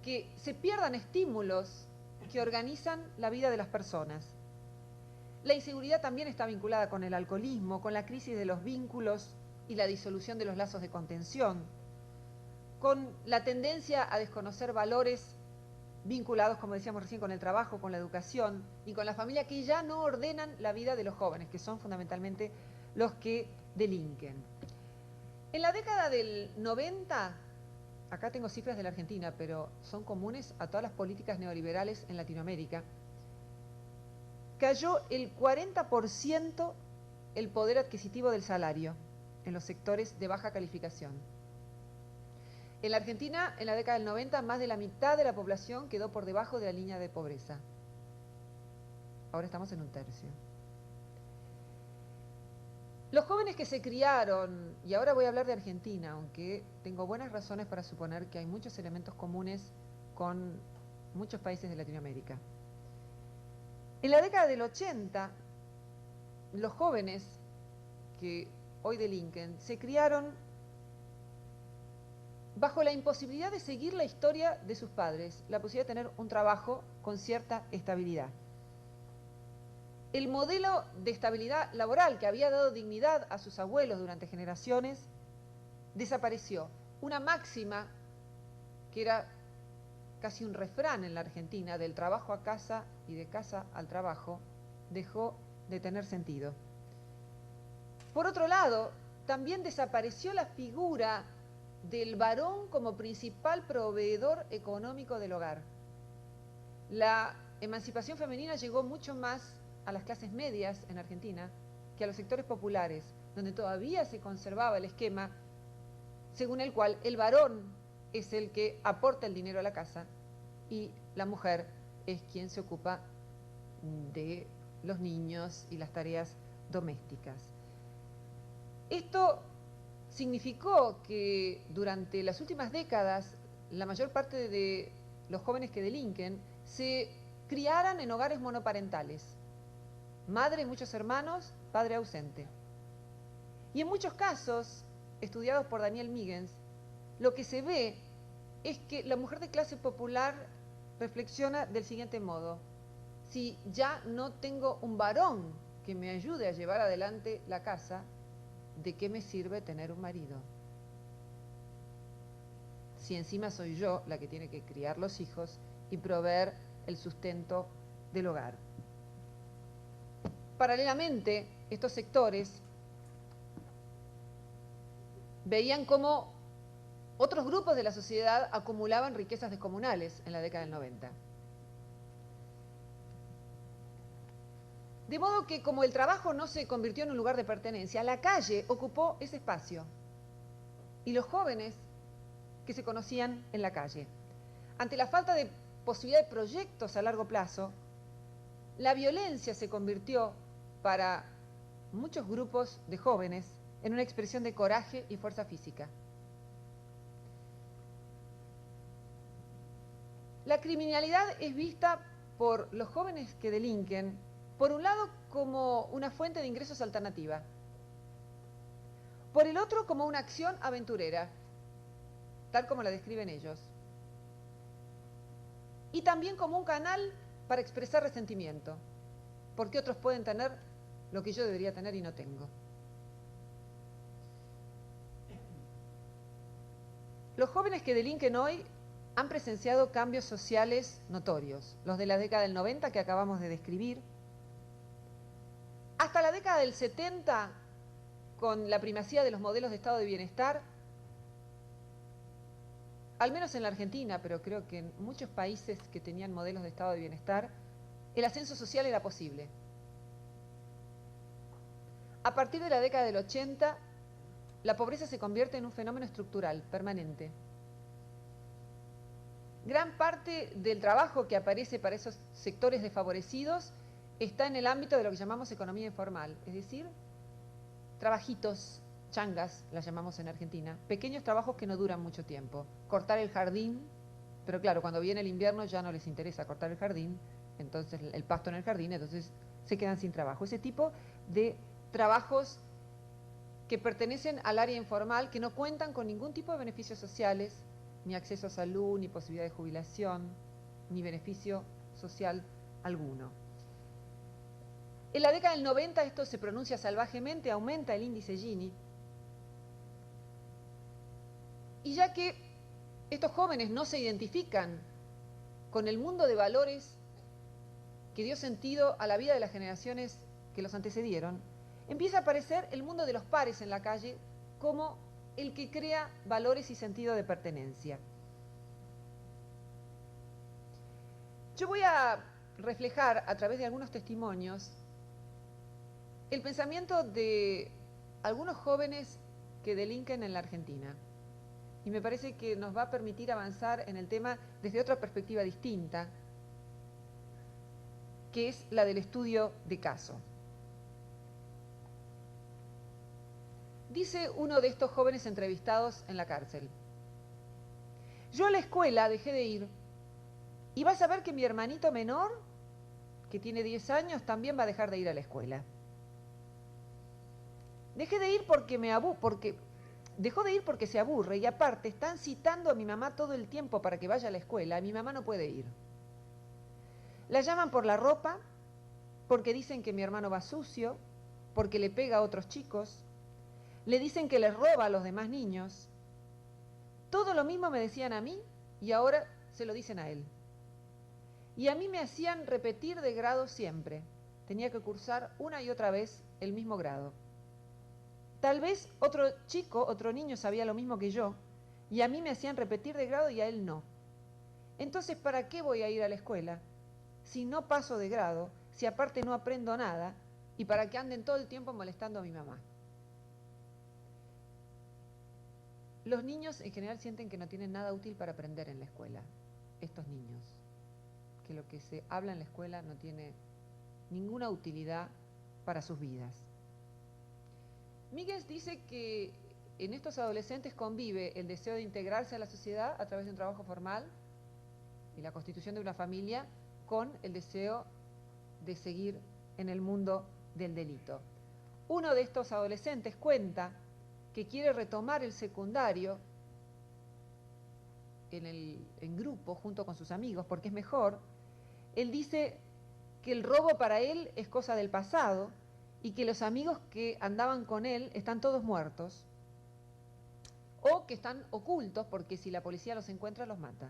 que se pierdan estímulos que organizan la vida de las personas. La inseguridad también está vinculada con el alcoholismo, con la crisis de los vínculos y la disolución de los lazos de contención, con la tendencia a desconocer valores vinculados, como decíamos recién, con el trabajo, con la educación y con la familia, que ya no ordenan la vida de los jóvenes, que son fundamentalmente los que delinquen. En la década del 90, acá tengo cifras de la Argentina, pero son comunes a todas las políticas neoliberales en Latinoamérica, cayó el 40% el poder adquisitivo del salario en los sectores de baja calificación. En la Argentina, en la década del 90, más de la mitad de la población quedó por debajo de la línea de pobreza. Ahora estamos en un tercio. Los jóvenes que se criaron, y ahora voy a hablar de Argentina, aunque tengo buenas razones para suponer que hay muchos elementos comunes con muchos países de Latinoamérica. En la década del 80, los jóvenes que hoy delinquen se criaron bajo la imposibilidad de seguir la historia de sus padres, la posibilidad de tener un trabajo con cierta estabilidad. El modelo de estabilidad laboral que había dado dignidad a sus abuelos durante generaciones desapareció. Una máxima que era casi un refrán en la Argentina, del trabajo a casa y de casa al trabajo, dejó de tener sentido. Por otro lado, también desapareció la figura del varón como principal proveedor económico del hogar. La emancipación femenina llegó mucho más a las clases medias en Argentina que a los sectores populares, donde todavía se conservaba el esquema según el cual el varón es el que aporta el dinero a la casa y la mujer es quien se ocupa de los niños y las tareas domésticas. Esto significó que durante las últimas décadas la mayor parte de los jóvenes que delinquen se criaran en hogares monoparentales. Madre y muchos hermanos, padre ausente. Y en muchos casos, estudiados por Daniel Migens, lo que se ve es que la mujer de clase popular reflexiona del siguiente modo: si ya no tengo un varón que me ayude a llevar adelante la casa, ¿de qué me sirve tener un marido? Si encima soy yo la que tiene que criar los hijos y proveer el sustento del hogar. Paralelamente, estos sectores veían cómo otros grupos de la sociedad acumulaban riquezas descomunales en la década del 90. De modo que, como el trabajo no se convirtió en un lugar de pertenencia, la calle ocupó ese espacio. Y los jóvenes que se conocían en la calle. Ante la falta de posibilidad de proyectos a largo plazo, la violencia se convirtió para muchos grupos de jóvenes en una expresión de coraje y fuerza física. La criminalidad es vista por los jóvenes que delinquen, por un lado, como una fuente de ingresos alternativa, por el otro, como una acción aventurera, tal como la describen ellos, y también como un canal para expresar resentimiento, porque otros pueden tener lo que yo debería tener y no tengo. Los jóvenes que delinquen hoy han presenciado cambios sociales notorios, los de la década del 90 que acabamos de describir, hasta la década del 70, con la primacía de los modelos de estado de bienestar, al menos en la Argentina, pero creo que en muchos países que tenían modelos de estado de bienestar, el ascenso social era posible. a partir de la década del 80, la pobreza se convierte en un fenómeno estructural, permanente. Gran parte del trabajo que aparece para esos sectores desfavorecidos está en el ámbito de lo que llamamos economía informal, es decir, trabajitos, changas, las llamamos en Argentina, pequeños trabajos que no duran mucho tiempo. Cortar el jardín, pero claro, cuando viene el invierno ya no les interesa cortar el jardín, entonces el pasto en el jardín, entonces se quedan sin trabajo. Ese tipo de trabajos que pertenecen al área informal, que no cuentan con ningún tipo de beneficios sociales, ni acceso a salud, ni posibilidad de jubilación, ni beneficio social alguno. En la década del 90 esto se pronuncia salvajemente, aumenta el índice Gini, y ya que estos jóvenes no se identifican con el mundo de valores que dio sentido a la vida de las generaciones que los antecedieron, empieza a aparecer el mundo de los pares en la calle como el que crea valores y sentido de pertenencia. Yo voy a reflejar a través de algunos testimonios el pensamiento de algunos jóvenes que delinquen en la Argentina. Y me parece que nos va a permitir avanzar en el tema desde otra perspectiva distinta, que es la del estudio de caso. Dice uno de estos jóvenes entrevistados en la cárcel: yo a la escuela dejé de ir y vas a ver que mi hermanito menor, que tiene 10 años, también va a dejar de ir a la escuela. Dejé de ir dejó de ir porque se aburre, y aparte están citando a mi mamá todo el tiempo para que vaya a la escuela, y mi mamá no puede ir. La llaman por la ropa, porque dicen que mi hermano va sucio, porque le pega a otros chicos, le dicen que les roba a los demás niños. Todo lo mismo me decían a mí y ahora se lo dicen a él. Y a mí me hacían repetir de grado siempre. Tenía que cursar una y otra vez el mismo grado. Tal vez otro chico, otro niño sabía lo mismo que yo, y a mí me hacían repetir de grado y a él no. Entonces, ¿para qué voy a ir a la escuela si no paso de grado, si aparte no aprendo nada, y para que anden todo el tiempo molestando a mi mamá? Los niños en general sienten que no tienen nada útil para aprender en la escuela. Estos niños, que lo que se habla en la escuela no tiene ninguna utilidad para sus vidas. Míguez dice que en estos adolescentes convive el deseo de integrarse a la sociedad a través de un trabajo formal y la constitución de una familia con el deseo de seguir en el mundo del delito. Uno de estos adolescentes cuenta que quiere retomar el secundario en grupo junto con sus amigos porque es mejor. Él dice que el robo para él es cosa del pasado y que los amigos que andaban con él están todos muertos o que están ocultos porque si la policía los encuentra los mata.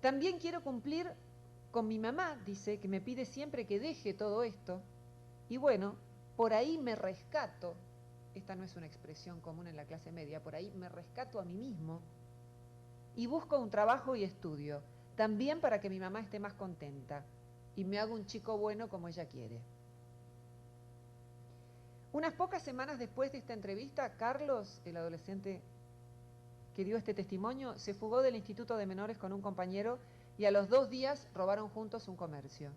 También quiero cumplir con mi mamá, dice, que me pide siempre que deje todo esto, y bueno, por ahí me rescato. Esta no es una expresión común en la clase media, por ahí me rescato a mí mismo y busco un trabajo y estudio, también para que mi mamá esté más contenta y me haga un chico bueno como ella quiere. Unas pocas semanas después de esta entrevista, Carlos, el adolescente que dio este testimonio, se fugó del Instituto de Menores con un compañero y a los 2 días robaron juntos un comercio.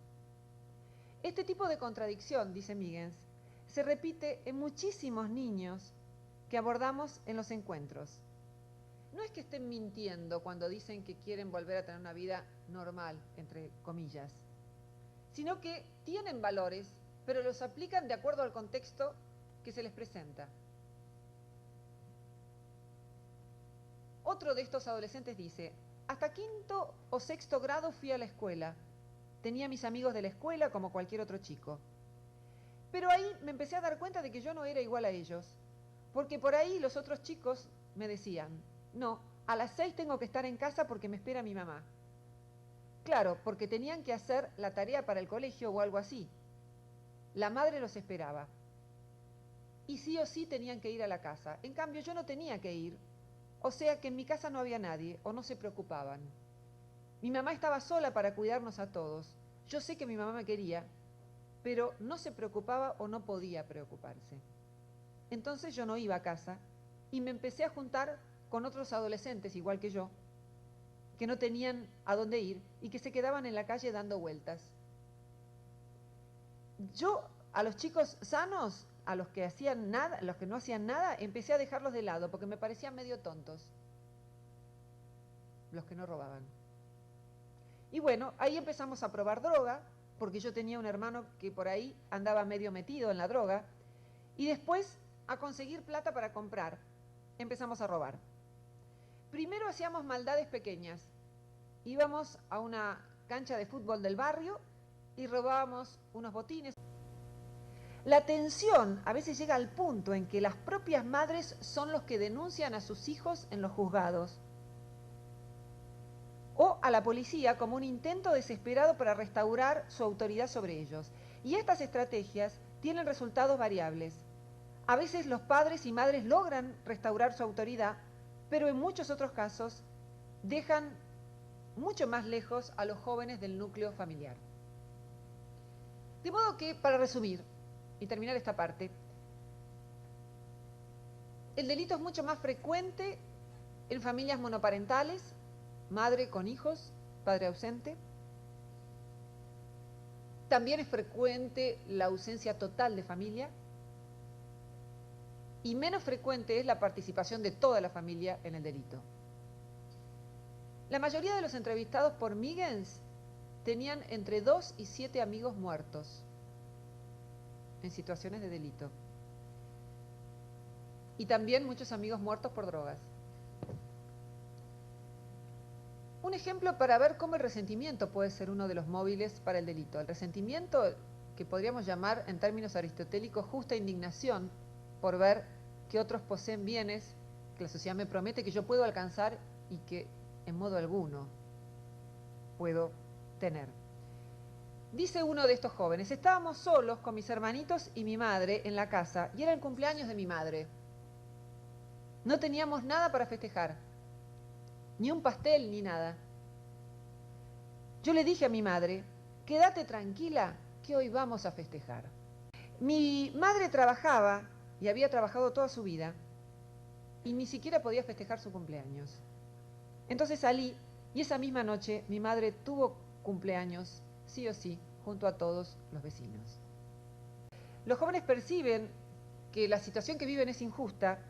Este tipo de contradicción, dice Míguez, se repite en muchísimos niños que abordamos en los encuentros. No es que estén mintiendo cuando dicen que quieren volver a tener una vida normal, entre comillas, sino que tienen valores, pero los aplican de acuerdo al contexto que se les presenta. Otro de estos adolescentes dice: hasta 5º o 6º grado fui a la escuela. Tenía mis amigos de la escuela como cualquier otro chico. Pero ahí me empecé a dar cuenta de que yo no era igual a ellos, porque por ahí los otros chicos me decían: no, a las 6 tengo que estar en casa porque me espera mi mamá. Claro, porque tenían que hacer la tarea para el colegio o algo así. La madre los esperaba. Y sí o sí tenían que ir a la casa. En cambio, yo no tenía que ir. O sea que en mi casa no había nadie o no se preocupaban. Mi mamá estaba sola para cuidarnos a todos. Yo sé que mi mamá me quería, pero no se preocupaba o no podía preocuparse. Entonces yo no iba a casa y me empecé a juntar con otros adolescentes, igual que yo, que no tenían a dónde ir y que se quedaban en la calle dando vueltas. Yo a los chicos sanos, a los que hacían nada, a los que no hacían nada, empecé a dejarlos de lado porque me parecían medio tontos, los que no robaban. Y bueno, ahí empezamos a probar droga, porque yo tenía un hermano que por ahí andaba medio metido en la droga, y después a conseguir plata para comprar. Empezamos a robar. Primero hacíamos maldades pequeñas. Íbamos a una cancha de fútbol del barrio y robábamos unos botines. La tensión a veces llega al punto en que las propias madres son los que denuncian a sus hijos en los juzgados o a la policía como un intento desesperado para restaurar su autoridad sobre ellos. Y estas estrategias tienen resultados variables. A veces los padres y madres logran restaurar su autoridad, pero en muchos otros casos dejan mucho más lejos a los jóvenes del núcleo familiar. De modo que, para resumir y terminar esta parte, el delito es mucho más frecuente en familias monoparentales, madre con hijos, padre ausente. También es frecuente la ausencia total de familia y menos frecuente es la participación de toda la familia en el delito. La mayoría de los entrevistados por Miggins tenían entre 2 y 7 amigos muertos en situaciones de delito. Y también muchos amigos muertos por drogas. Un ejemplo para ver cómo el resentimiento puede ser uno de los móviles para el delito. El resentimiento, que podríamos llamar en términos aristotélicos justa indignación por ver que otros poseen bienes que la sociedad me promete que yo puedo alcanzar y que en modo alguno puedo tener. Dice uno de estos jóvenes: estábamos solos con mis hermanitos y mi madre en la casa y era el cumpleaños de mi madre. No teníamos nada para festejar, ni un pastel ni nada. Yo le dije a mi madre: quédate tranquila que hoy vamos a festejar. Mi madre trabajaba y había trabajado toda su vida y ni siquiera podía festejar su cumpleaños. Entonces salí y esa misma noche mi madre tuvo cumpleaños, sí o sí, junto a todos los vecinos. Los jóvenes perciben que la situación que viven es injusta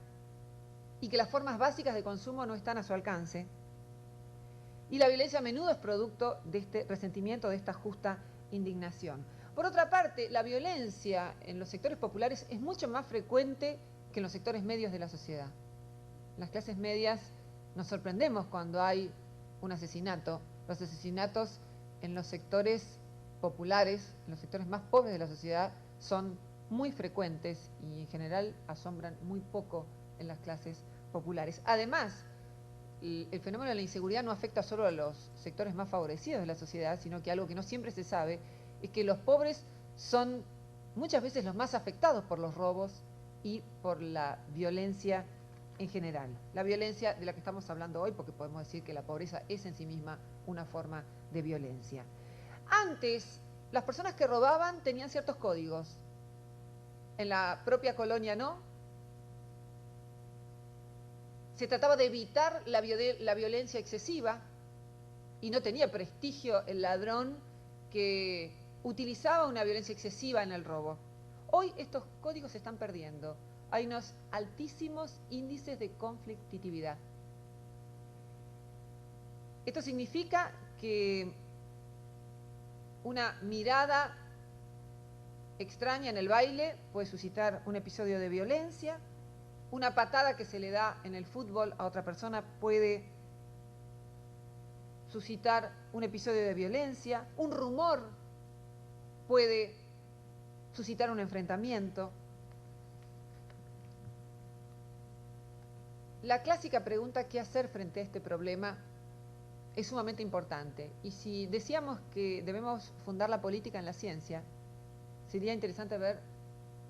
y que las formas básicas de consumo no están a su alcance. Y la violencia a menudo es producto de este resentimiento, de esta justa indignación. Por otra parte, la violencia en los sectores populares es mucho más frecuente que en los sectores medios de la sociedad. Las clases medias nos sorprendemos cuando hay un asesinato. Los asesinatos en los sectores populares, en los sectores más pobres de la sociedad, son muy frecuentes y en general asombran muy poco en las clases populares. Además, el fenómeno de la inseguridad no afecta solo a los sectores más favorecidos de la sociedad, sino que algo que no siempre se sabe es que los pobres son muchas veces los más afectados por los robos y por la violencia en general. La violencia de la que estamos hablando hoy, porque podemos decir que la pobreza es en sí misma una forma de violencia. Antes, las personas que robaban tenían ciertos códigos. En la propia colonia no. Se trataba de evitar la violencia excesiva y no tenía prestigio el ladrón que utilizaba una violencia excesiva en el robo. Hoy estos códigos se están perdiendo. Hay unos altísimos índices de conflictividad. Esto significa que una mirada extraña en el baile puede suscitar un episodio de violencia. Una patada que se le da en el fútbol a otra persona puede suscitar un episodio de violencia. Un rumor puede suscitar un enfrentamiento. La clásica pregunta ¿qué hacer frente a este problema? Es sumamente importante. Y si decíamos que debemos fundar la política en la ciencia, sería interesante ver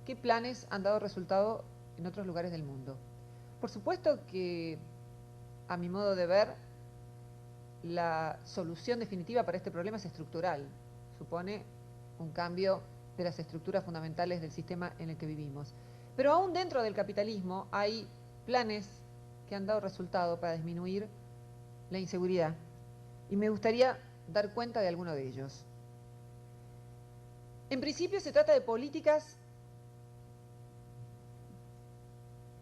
qué planes han dado resultado en otros lugares del mundo. Por supuesto que, a mi modo de ver, la solución definitiva para este problema es estructural. Supone un cambio de las estructuras fundamentales del sistema en el que vivimos. Pero aún dentro del capitalismo hay planes que han dado resultado para disminuir la inseguridad. Y me gustaría dar cuenta de alguno de ellos. En principio se trata de políticas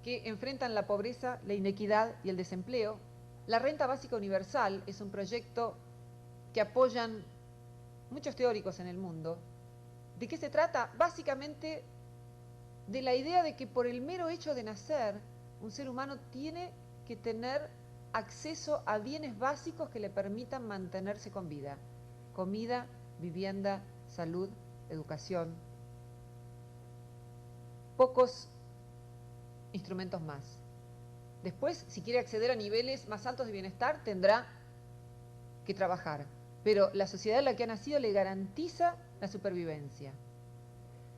que enfrentan la pobreza, la inequidad y el desempleo. La renta básica universal es un proyecto que apoyan muchos teóricos en el mundo. ¿De qué se trata? Básicamente de la idea de que por el mero hecho de nacer, un ser humano tiene que tener acceso a bienes básicos que le permitan mantenerse con vida. Comida, vivienda, salud, educación. Pocos instrumentos más. Después, si quiere acceder a niveles más altos de bienestar, tendrá que trabajar. Pero la sociedad en la que ha nacido le garantiza la supervivencia.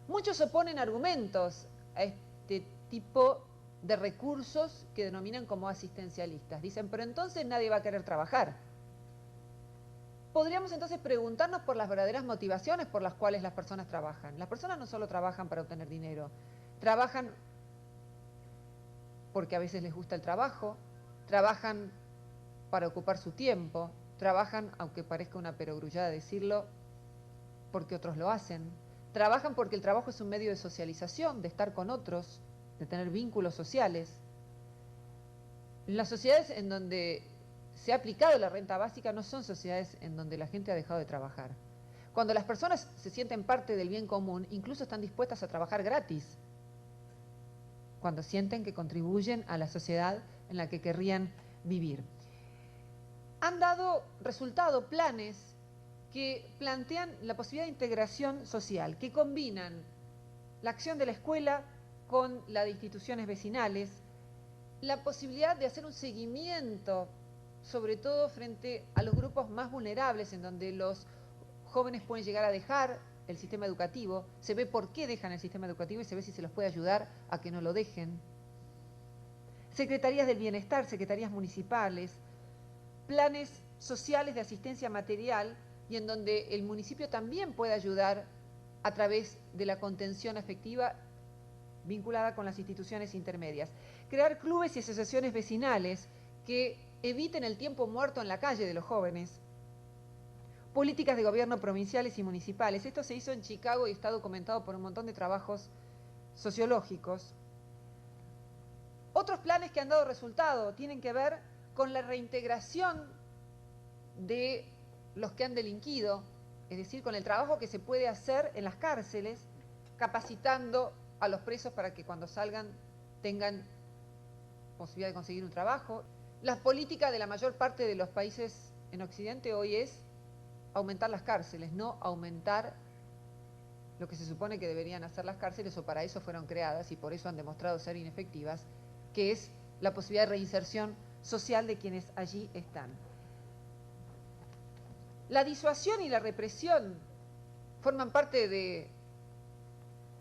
Muchos oponen argumentos a este tipo de recursos que denominan como asistencialistas. Dicen, pero entonces nadie va a querer trabajar. Podríamos entonces preguntarnos por las verdaderas motivaciones por las cuales las personas trabajan. Las personas no solo trabajan para obtener dinero, trabajan porque a veces les gusta el trabajo, trabajan para ocupar su tiempo, trabajan, aunque parezca una perogrullada decirlo, porque otros lo hacen, trabajan porque el trabajo es un medio de socialización, de estar con otros, de tener vínculos sociales. Las sociedades en donde se ha aplicado la renta básica no son sociedades en donde la gente ha dejado de trabajar. Cuando las personas se sienten parte del bien común, incluso están dispuestas a trabajar gratis, cuando sienten que contribuyen a la sociedad en la que querrían vivir. Han dado resultado planes que plantean la posibilidad de integración social, que combinan la acción de la escuela con la de instituciones vecinales, la posibilidad de hacer un seguimiento, sobre todo frente a los grupos más vulnerables, en donde los jóvenes pueden llegar a dejar el sistema educativo, se ve por qué dejan el sistema educativo y se ve si se los puede ayudar a que no lo dejen. Secretarías del bienestar, secretarías municipales, planes sociales de asistencia material y en donde el municipio también puede ayudar a través de la contención afectiva vinculada con las instituciones intermedias. Crear clubes y asociaciones vecinales que eviten el tiempo muerto en la calle de los jóvenes. Políticas de gobierno provinciales y municipales. Esto se hizo en Chicago y está documentado por un montón de trabajos sociológicos. Otros planes que han dado resultado tienen que ver con la reintegración de los que han delinquido, es decir, con el trabajo que se puede hacer en las cárceles, capacitando a los presos para que cuando salgan tengan posibilidad de conseguir un trabajo. La política de la mayor parte de los países en Occidente hoy es aumentar las cárceles, no aumentar lo que se supone que deberían hacer las cárceles, o para eso fueron creadas y por eso han demostrado ser inefectivas, que es la posibilidad de reinserción social de quienes allí están. La disuasión y la represión forman parte de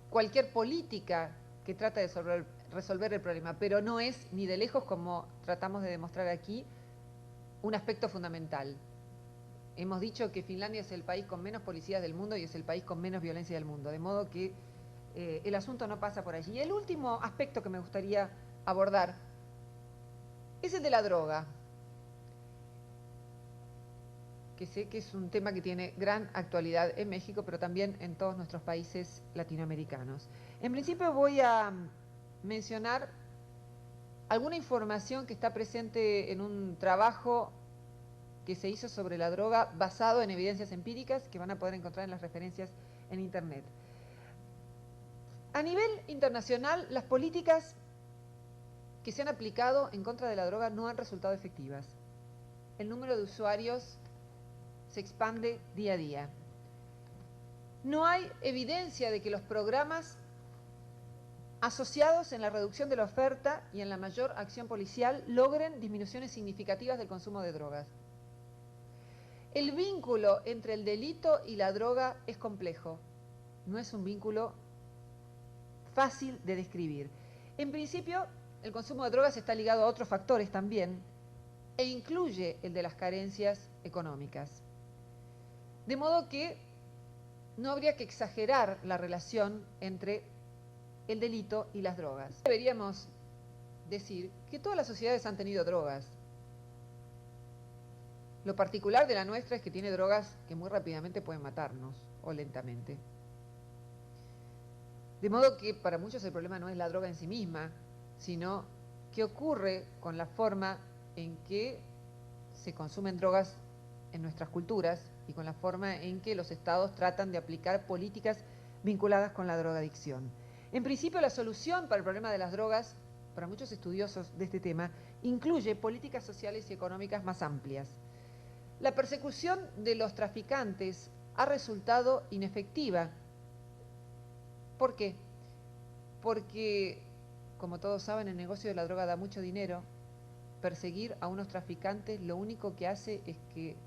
cualquier política que trata de resolver el problema, pero no es ni de lejos, como tratamos de demostrar aquí, un aspecto fundamental. Hemos dicho que Finlandia es el país con menos policías del mundo y es el país con menos violencia del mundo, de modo que el asunto no pasa por allí. Y el último aspecto que me gustaría abordar es el de la droga, que sé que es un tema que tiene gran actualidad en México, pero también en todos nuestros países latinoamericanos. En principio voy a mencionar alguna información que está presente en un trabajo que se hizo sobre la droga basado en evidencias empíricas que van a poder encontrar en las referencias en Internet. A nivel internacional, las políticas que se han aplicado en contra de la droga no han resultado efectivas. El número de usuarios se expande día a día. No hay evidencia de que los programas asociados en la reducción de la oferta y en la mayor acción policial logren disminuciones significativas del consumo de drogas. El vínculo entre el delito y la droga es complejo, no es un vínculo fácil de describir. En principio, el consumo de drogas está ligado a otros factores también e incluye el de las carencias económicas. De modo que no habría que exagerar la relación entre el delito y las drogas. Deberíamos decir que todas las sociedades han tenido drogas. Lo particular de la nuestra es que tiene drogas que muy rápidamente pueden matarnos, o lentamente. De modo que para muchos el problema no es la droga en sí misma, sino qué ocurre con la forma en que se consumen drogas en nuestras culturas y con la forma en que los estados tratan de aplicar políticas vinculadas con la drogadicción. En principio, la solución para el problema de las drogas, para muchos estudiosos de este tema, incluye políticas sociales y económicas más amplias. La persecución de los traficantes ha resultado inefectiva. ¿Por qué? Porque, como todos saben, el negocio de la droga da mucho dinero. Perseguir a unos traficantes lo único que hace es que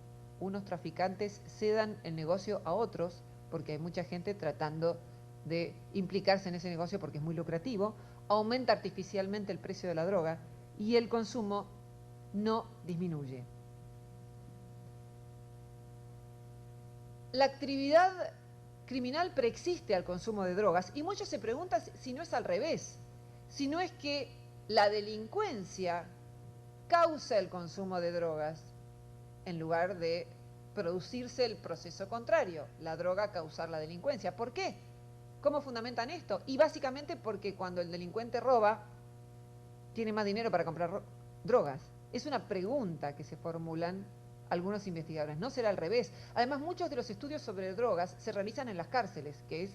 unos traficantes cedan el negocio a otros, porque hay mucha gente tratando de implicarse en ese negocio porque es muy lucrativo, aumenta artificialmente el precio de la droga y el consumo no disminuye. La actividad criminal preexiste al consumo de drogas y muchos se preguntan si no es al revés, si no es que la delincuencia causa el consumo de drogas en lugar de producirse el proceso contrario, la droga causar la delincuencia. ¿Por qué? ¿Cómo fundamentan esto? Y básicamente porque cuando el delincuente roba, tiene más dinero para comprar drogas. Es una pregunta que se formulan algunos investigadores. No será al revés. Además, muchos de los estudios sobre drogas se realizan en las cárceles, que es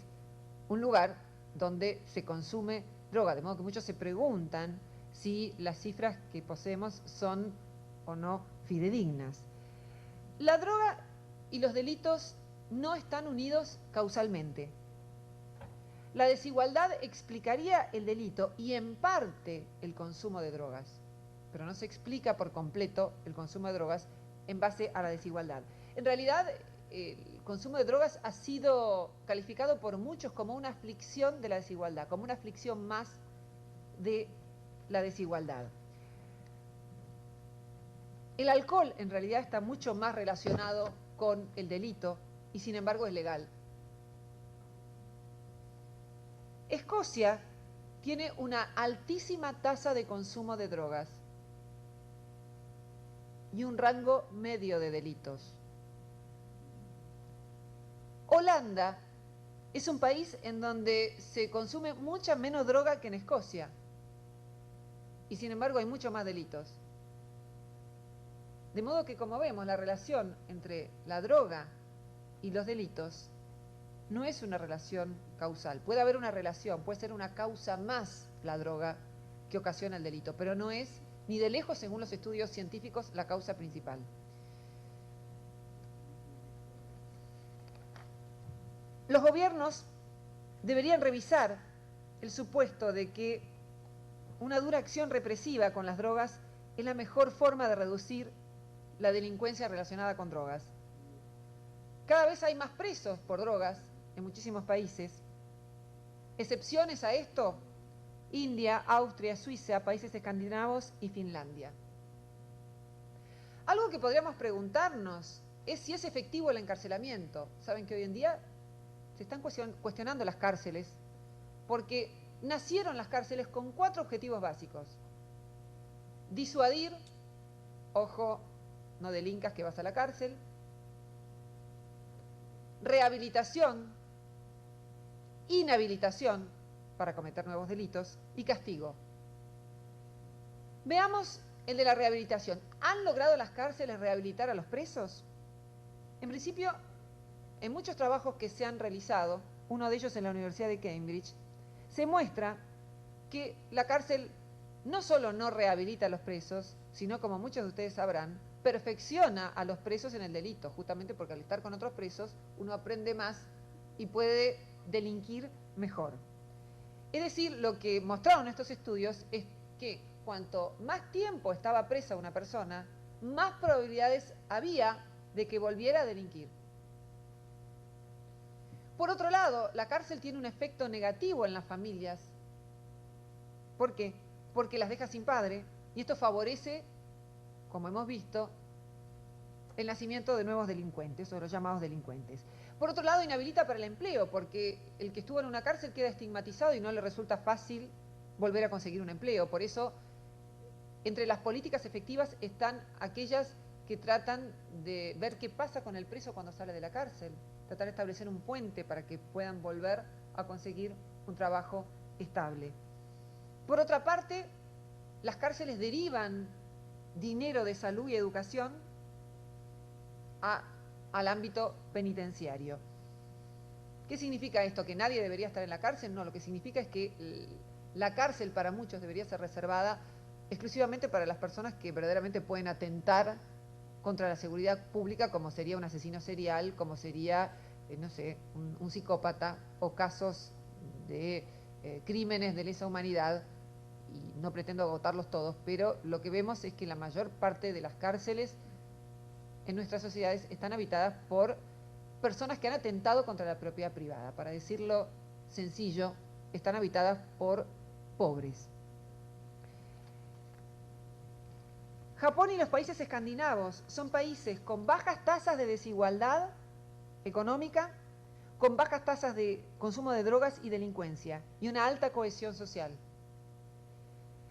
un lugar donde se consume droga. De modo que muchos se preguntan si las cifras que poseemos son o no fidedignas. La droga y los delitos no están unidos causalmente. La desigualdad explicaría el delito y en parte el consumo de drogas, pero no se explica por completo el consumo de drogas en base a la desigualdad. En realidad, el consumo de drogas ha sido calificado por muchos como una aflicción de la desigualdad, como una aflicción más de la desigualdad. El alcohol en realidad está mucho más relacionado con el delito y sin embargo es legal. Escocia tiene una altísima tasa de consumo de drogas y un rango medio de delitos. Holanda es un país en donde se consume mucha menos droga que en Escocia y sin embargo hay mucho más delitos. De modo que, como vemos, la relación entre la droga y los delitos no es una relación causal. Puede haber una relación, puede ser una causa más la droga que ocasiona el delito, pero no es ni de lejos, según los estudios científicos, la causa principal. Los gobiernos deberían revisar el supuesto de que una dura acción represiva con las drogas es la mejor forma de reducir la delincuencia relacionada con drogas. Cada vez hay más presos por drogas en muchísimos países. Excepciones a esto: India, Austria, Suiza, países escandinavos y Finlandia. Algo que podríamos preguntarnos es si es efectivo el encarcelamiento. Saben que hoy en día se están cuestionando las cárceles porque nacieron las cárceles con 4 objetivos básicos. Disuadir, ojo, no delincas que vas a la cárcel. Rehabilitación, inhabilitación para cometer nuevos delitos y castigo. Veamos el de la rehabilitación. ¿Han logrado las cárceles rehabilitar a los presos? En principio, en muchos trabajos que se han realizado, uno de ellos en la Universidad de Cambridge, se muestra que la cárcel no solo no rehabilita a los presos, sino, como muchos de ustedes sabrán, perfecciona a los presos en el delito, justamente porque al estar con otros presos uno aprende más y puede delinquir mejor. Es decir, lo que mostraron estos estudios es que cuanto más tiempo estaba presa una persona, más probabilidades había de que volviera a delinquir. Por otro lado, la cárcel tiene un efecto negativo en las familias. ¿Por qué? Porque las deja sin padre y esto favorece, como hemos visto, el nacimiento de nuevos delincuentes o los llamados delincuentes. Por otro lado, inhabilita para el empleo, porque el que estuvo en una cárcel queda estigmatizado y no le resulta fácil volver a conseguir un empleo. Por eso, entre las políticas efectivas están aquellas que tratan de ver qué pasa con el preso cuando sale de la cárcel, tratar de establecer un puente para que puedan volver a conseguir un trabajo estable. Por otra parte, las cárceles derivan dinero de salud y educación al ámbito penitenciario. ¿Qué significa esto? ¿Que nadie debería estar en la cárcel? No, lo que significa es que la cárcel para muchos debería ser reservada exclusivamente para las personas que verdaderamente pueden atentar contra la seguridad pública, como sería un asesino serial, como sería, no sé, un psicópata, o casos de crímenes de lesa humanidad, y no pretendo agotarlos todos, pero lo que vemos es que la mayor parte de las cárceles en nuestras sociedades están habitadas por personas que han atentado contra la propiedad privada. Para decirlo sencillo, están habitadas por pobres. Japón y los países escandinavos son países con bajas tasas de desigualdad económica, con bajas tasas de consumo de drogas y delincuencia, y una alta cohesión social.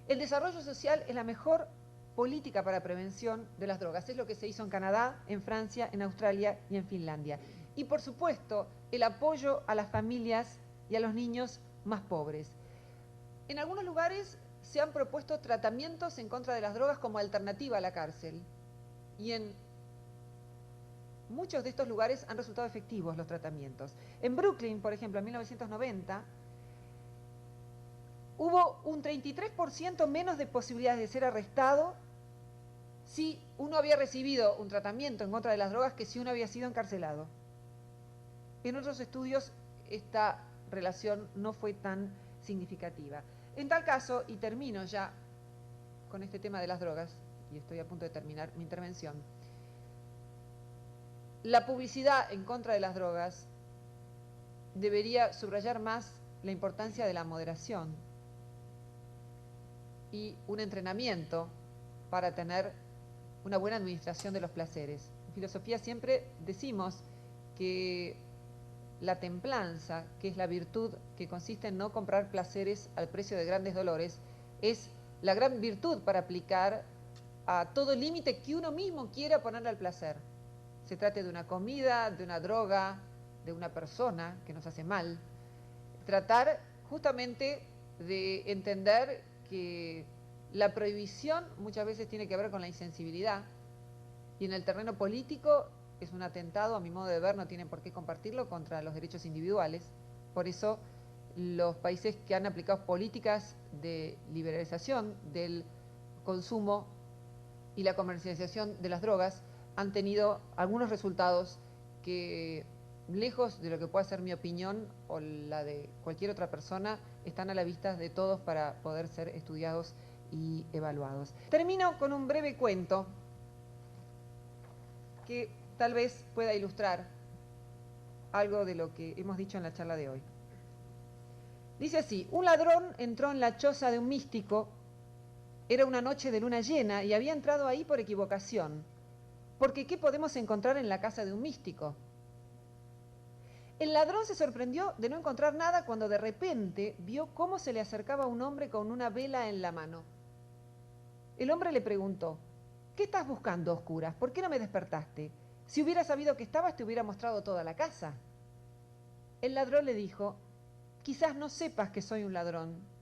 El desarrollo social es la mejor política para prevención de las drogas. Es lo que se hizo en Canadá, en Francia, en Australia y en Finlandia. Y por supuesto, el apoyo a las familias y a los niños más pobres. En algunos lugares se han propuesto tratamientos en contra de las drogas como alternativa a la cárcel. Y en muchos de estos lugares han resultado efectivos los tratamientos. En Brooklyn, por ejemplo, en 1990, hubo un 33% menos de posibilidades de ser arrestado si uno había recibido un tratamiento en contra de las drogas que si uno había sido encarcelado. En otros estudios esta relación no fue tan significativa. En tal caso, y termino ya con este tema de las drogas, y estoy a punto de terminar mi intervención, la publicidad en contra de las drogas debería subrayar más la importancia de la moderación y un entrenamiento para tener una buena administración de los placeres. En filosofía siempre decimos que la templanza, que es la virtud que consiste en no comprar placeres al precio de grandes dolores, es la gran virtud para aplicar a todo límite que uno mismo quiera ponerle al placer. Se trate de una comida, de una droga, de una persona que nos hace mal. Tratar justamente de entender que la prohibición muchas veces tiene que ver con la insensibilidad, y en el terreno político es un atentado, a mi modo de ver, no tienen por qué compartirlo, contra los derechos individuales. Por eso los países que han aplicado políticas de liberalización del consumo y la comercialización de las drogas han tenido algunos resultados que, lejos de lo que pueda ser mi opinión o la de cualquier otra persona, están a la vista de todos para poder ser estudiados y evaluados. Termino con un breve cuento que tal vez pueda ilustrar algo de lo que hemos dicho en la charla de hoy. Dice así: un ladrón entró en la choza de un místico. Era una noche de luna llena y había entrado ahí por equivocación, porque ¿qué podemos encontrar en la casa de un místico? El ladrón se sorprendió de no encontrar nada cuando de repente vio cómo se le acercaba un hombre con una vela en la mano. El hombre le preguntó: ¿qué estás buscando a oscuras? ¿Por qué no me despertaste? Si hubiera sabido que estabas, te hubiera mostrado toda la casa. El ladrón le dijo: quizás no sepas que soy un ladrón.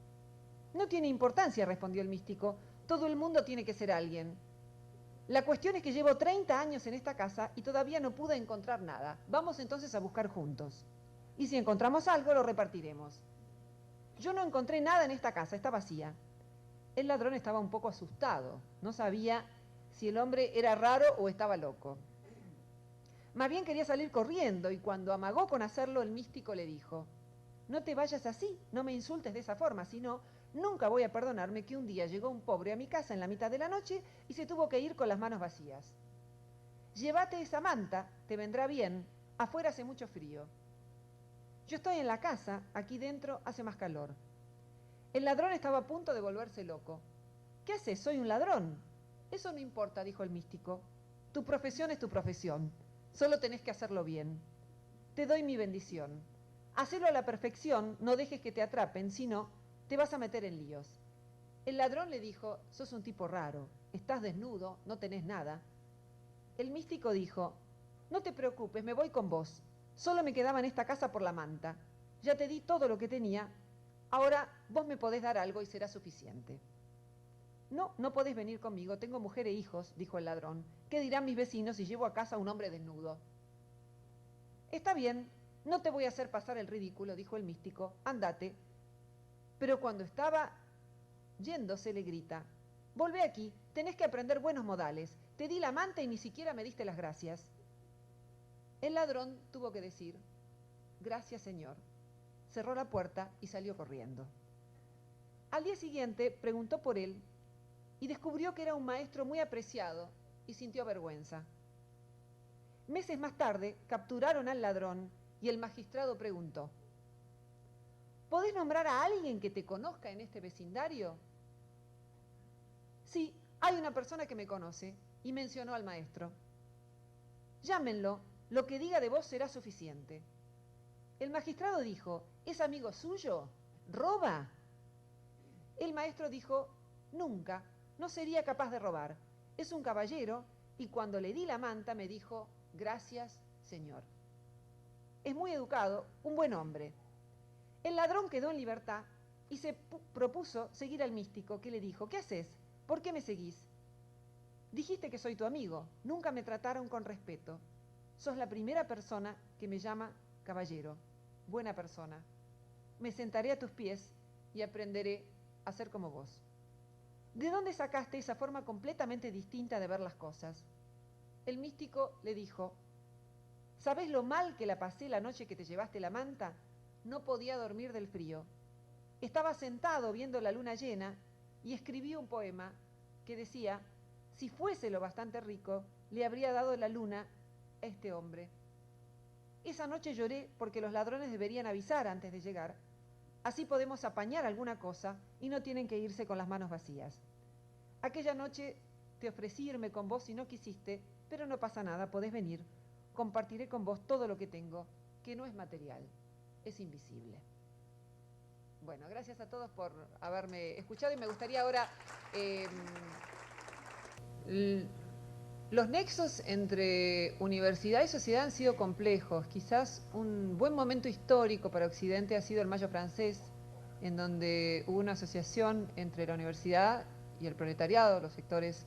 No tiene importancia, respondió el místico. Todo el mundo tiene que ser alguien. La cuestión es que llevo 30 años en esta casa y todavía no pude encontrar nada. Vamos entonces a buscar juntos. Y si encontramos algo, lo repartiremos. Yo no encontré nada en esta casa, está vacía. El ladrón estaba un poco asustado. No sabía si el hombre era raro o estaba loco. Más bien quería salir corriendo, y cuando amagó con hacerlo, el místico le dijo: no te vayas así, no me insultes de esa forma, sino nunca voy a perdonarme que un día llegó un pobre a mi casa en la mitad de la noche y se tuvo que ir con las manos vacías. Llévate esa manta, te vendrá bien, afuera hace mucho frío. Yo estoy en la casa, aquí dentro hace más calor. El ladrón estaba a punto de volverse loco. ¿Qué haces? Soy un ladrón. Eso no importa, dijo el místico. Tu profesión es tu profesión. Solo tenés que hacerlo bien. Te doy mi bendición. Hacelo a la perfección, no dejes que te atrapen, sino te vas a meter en líos. El ladrón le dijo, sos un tipo raro, estás desnudo, no tenés nada. El místico dijo, no te preocupes, me voy con vos. Solo me quedaba en esta casa por la manta. Ya te di todo lo que tenía. Ahora vos me podés dar algo y será suficiente. No, no podés venir conmigo, tengo mujer e hijos, dijo el ladrón. ¿Qué dirán mis vecinos si llevo a casa a un hombre desnudo? Está bien, no te voy a hacer pasar el ridículo, dijo el místico, andate. Pero cuando estaba yéndose le grita, volvé aquí, tenés que aprender buenos modales. Te di la manta y ni siquiera me diste las gracias. El ladrón tuvo que decir, gracias señor. Cerró la puerta y salió corriendo. Al día siguiente preguntó por él y descubrió que era un maestro muy apreciado y sintió vergüenza. Meses más tarde capturaron al ladrón y el magistrado preguntó, ¿podés nombrar a alguien que te conozca en este vecindario? Sí, hay una persona que me conoce, y mencionó al maestro. Llámenlo, lo que diga de vos será suficiente. El magistrado dijo, ¿es amigo suyo? ¿Roba? El maestro dijo, nunca, no sería capaz de robar. Es un caballero y cuando le di la manta me dijo, gracias, señor. Es muy educado, un buen hombre. El ladrón quedó en libertad y se propuso seguir al místico, que le dijo, ¿qué haces? ¿Por qué me seguís? Dijiste que soy tu amigo, nunca me trataron con respeto. Sos la primera persona que me llama caballero, buena persona. Me sentaré a tus pies y aprenderé a ser como vos. ¿De dónde sacaste esa forma completamente distinta de ver las cosas? El místico le dijo, ¿sabés lo mal que la pasé la noche que te llevaste la manta? No podía dormir del frío. Estaba sentado viendo la luna llena y escribí un poema que decía, si fuese lo bastante rico, le habría dado la luna a este hombre. Esa noche lloré porque los ladrones deberían avisar antes de llegar. Así podemos apañar alguna cosa y no tienen que irse con las manos vacías. Aquella noche te ofrecí irme con vos si no quisiste, pero no pasa nada, podés venir. Compartiré con vos todo lo que tengo, que no es material, es invisible. Bueno, gracias a todos por haberme escuchado y me gustaría ahora... los nexos entre universidad y sociedad han sido complejos. Quizás un buen momento histórico para Occidente ha sido el Mayo francés, en donde hubo una asociación entre la universidad y el proletariado, los sectores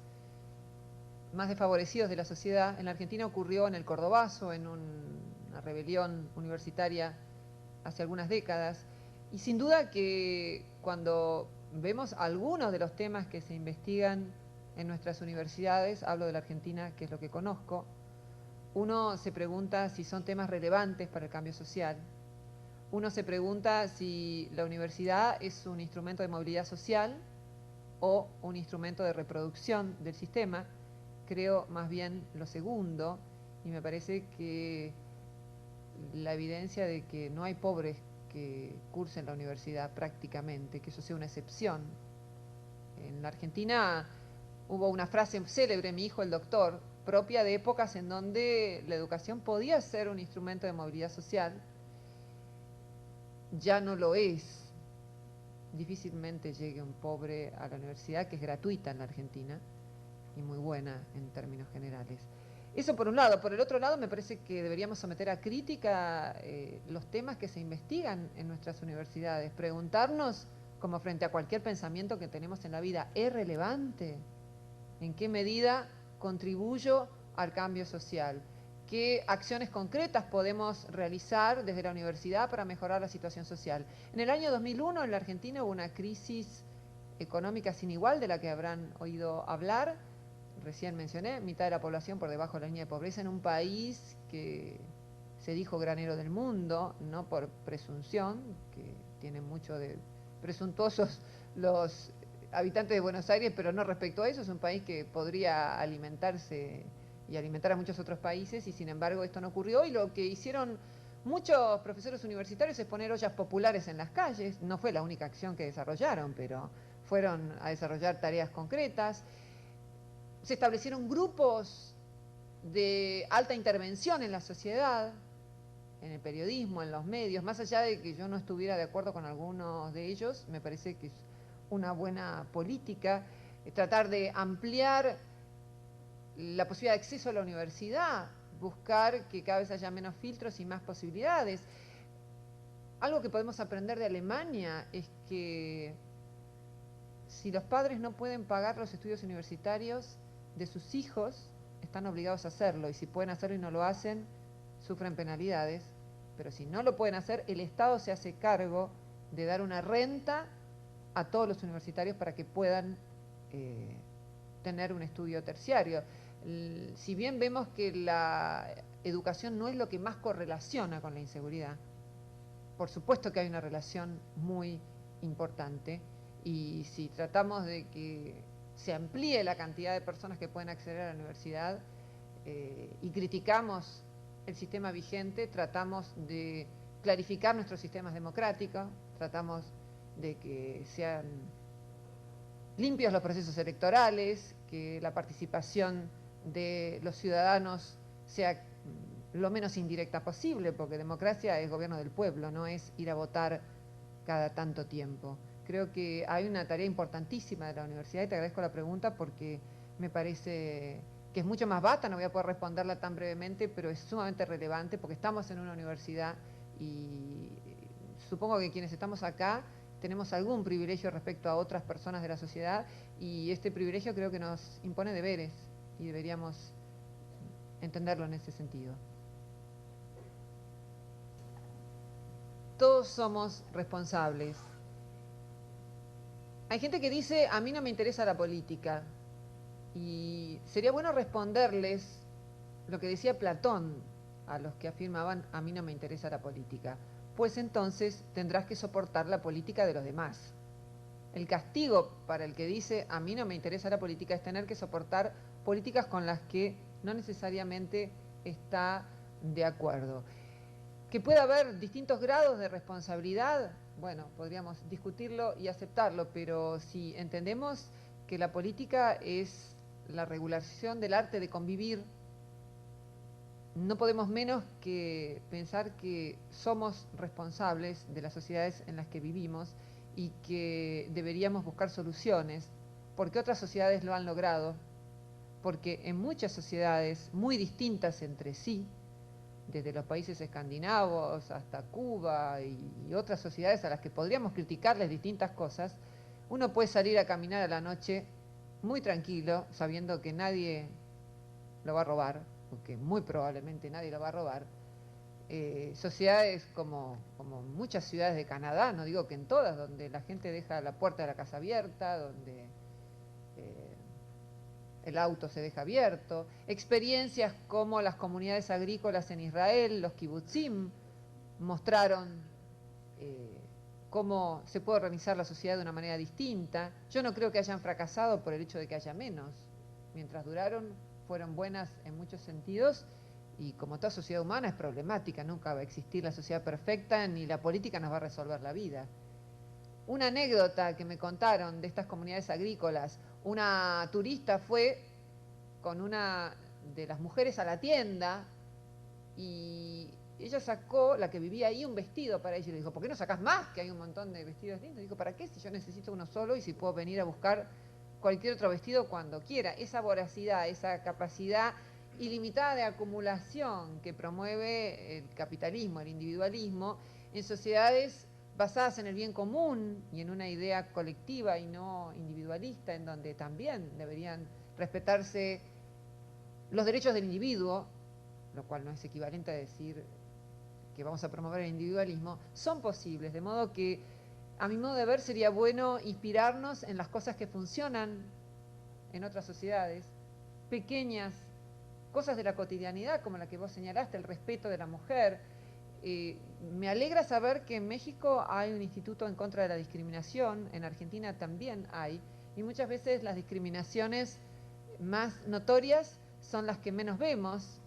más desfavorecidos de la sociedad. En la Argentina ocurrió en el Cordobazo, en una rebelión universitaria hace algunas décadas. Y sin duda que cuando vemos algunos de los temas que se investigan en nuestras universidades, hablo de la Argentina, que es lo que conozco, uno se pregunta si son temas relevantes para el cambio social. Uno se pregunta si la universidad es un instrumento de movilidad social o un instrumento de reproducción del sistema. Creo más bien lo segundo, y me parece que la evidencia de que no hay pobres que cursen la universidad prácticamente, que eso sea una excepción. En la Argentina hubo una frase célebre, mi hijo el doctor, propia de épocas en donde la educación podía ser un instrumento de movilidad social. Ya no lo es. Difícilmente llegue un pobre a la universidad, que es gratuita en la Argentina y muy buena en términos generales. Eso por un lado. Por el otro lado, me parece que deberíamos someter a crítica los temas que se investigan en nuestras universidades. Preguntarnos, como frente a cualquier pensamiento que tenemos en la vida, ¿es relevante? ¿En qué medida contribuyo al cambio social? ¿Qué acciones concretas podemos realizar desde la universidad para mejorar la situación social? En el año 2001 en la Argentina hubo una crisis económica sin igual de la que habrán oído hablar. Recién mencioné, mitad de la población por debajo de la línea de pobreza en un país que se dijo granero del mundo, no por presunción, que tienen mucho de presuntuosos los habitantes de Buenos Aires, pero no respecto a eso, es un país que podría alimentarse y alimentar a muchos otros países, y sin embargo esto no ocurrió, y lo que hicieron muchos profesores universitarios es poner ollas populares en las calles. No fue la única acción que desarrollaron, pero fueron a desarrollar tareas concretas. Se establecieron grupos de alta intervención en la sociedad, en el periodismo, en los medios, más allá de que yo no estuviera de acuerdo con algunos de ellos, me parece que es una buena política, tratar de ampliar la posibilidad de acceso a la universidad, buscar que cada vez haya menos filtros y más posibilidades. Algo que podemos aprender de Alemania es que si los padres no pueden pagar los estudios universitarios de sus hijos, están obligados a hacerlo, y si pueden hacerlo y no lo hacen, sufren penalidades, pero si no lo pueden hacer, el Estado se hace cargo de dar una renta a todos los universitarios para que puedan tener un estudio terciario. Si bien vemos que la educación no es lo que más correlaciona con la inseguridad, por supuesto que hay una relación muy importante, y si tratamos de que se amplíe la cantidad de personas que pueden acceder a la universidad y criticamos el sistema vigente, tratamos de clarificar nuestros sistemas democráticos, tratamos de que sean limpios los procesos electorales, que la participación de los ciudadanos sea lo menos indirecta posible, porque democracia es gobierno del pueblo, no es ir a votar cada tanto tiempo. Creo que hay una tarea importantísima de la universidad, y te agradezco la pregunta porque me parece que es mucho más vasta, no voy a poder responderla tan brevemente, pero es sumamente relevante porque estamos en una universidad y supongo que quienes estamos acá tenemos algún privilegio respecto a otras personas de la sociedad, y este privilegio creo que nos impone deberes y deberíamos entenderlo en ese sentido. Todos somos responsables. Hay gente que dice, a mí no me interesa la política, y sería bueno responderles lo que decía Platón a los que afirmaban, a mí no me interesa la política, pues entonces tendrás que soportar la política de los demás. El castigo para el que dice, a mí no me interesa la política, es tener que soportar políticas con las que no necesariamente está de acuerdo. Que pueda haber distintos grados de responsabilidad, bueno, podríamos discutirlo y aceptarlo, pero si entendemos que la política es la regulación del arte de convivir, no podemos menos que pensar que somos responsables de las sociedades en las que vivimos y que deberíamos buscar soluciones, porque otras sociedades lo han logrado, porque en muchas sociedades muy distintas entre sí, desde los países escandinavos hasta Cuba y otras sociedades a las que podríamos criticarles distintas cosas, uno puede salir a caminar a la noche muy tranquilo, sabiendo que nadie lo va a robar, porque muy probablemente nadie lo va a robar. Sociedades como muchas ciudades de Canadá, no digo que en todas, donde la gente deja la puerta de la casa abierta, donde el auto se deja abierto, experiencias como las comunidades agrícolas en Israel, los kibutzim, mostraron cómo se puede organizar la sociedad de una manera distinta. Yo no creo que hayan fracasado por el hecho de que haya menos. Mientras duraron, fueron buenas en muchos sentidos, y como toda sociedad humana es problemática, nunca va a existir la sociedad perfecta, ni la política nos va a resolver la vida. Una anécdota que me contaron de estas comunidades agrícolas: una turista fue con una de las mujeres a la tienda y ella sacó, la que vivía ahí, un vestido para ella, y le dijo, ¿por qué no sacás más? Que hay un montón de vestidos lindos. Dijo, ¿para qué? Si yo necesito uno solo y si puedo venir a buscar cualquier otro vestido cuando quiera. Esa voracidad, esa capacidad ilimitada de acumulación que promueve el capitalismo, el individualismo, en sociedades basadas en el bien común y en una idea colectiva y no individualista, en donde también deberían respetarse los derechos del individuo, lo cual no es equivalente a decir que vamos a promover el individualismo, son posibles. De modo que, a mi modo de ver, sería bueno inspirarnos en las cosas que funcionan en otras sociedades, pequeñas cosas de la cotidianidad, como la que vos señalaste, el respeto de la mujer. Me alegra saber que en México hay un instituto en contra de la discriminación, en Argentina también hay, y muchas veces las discriminaciones más notorias son las que menos vemos.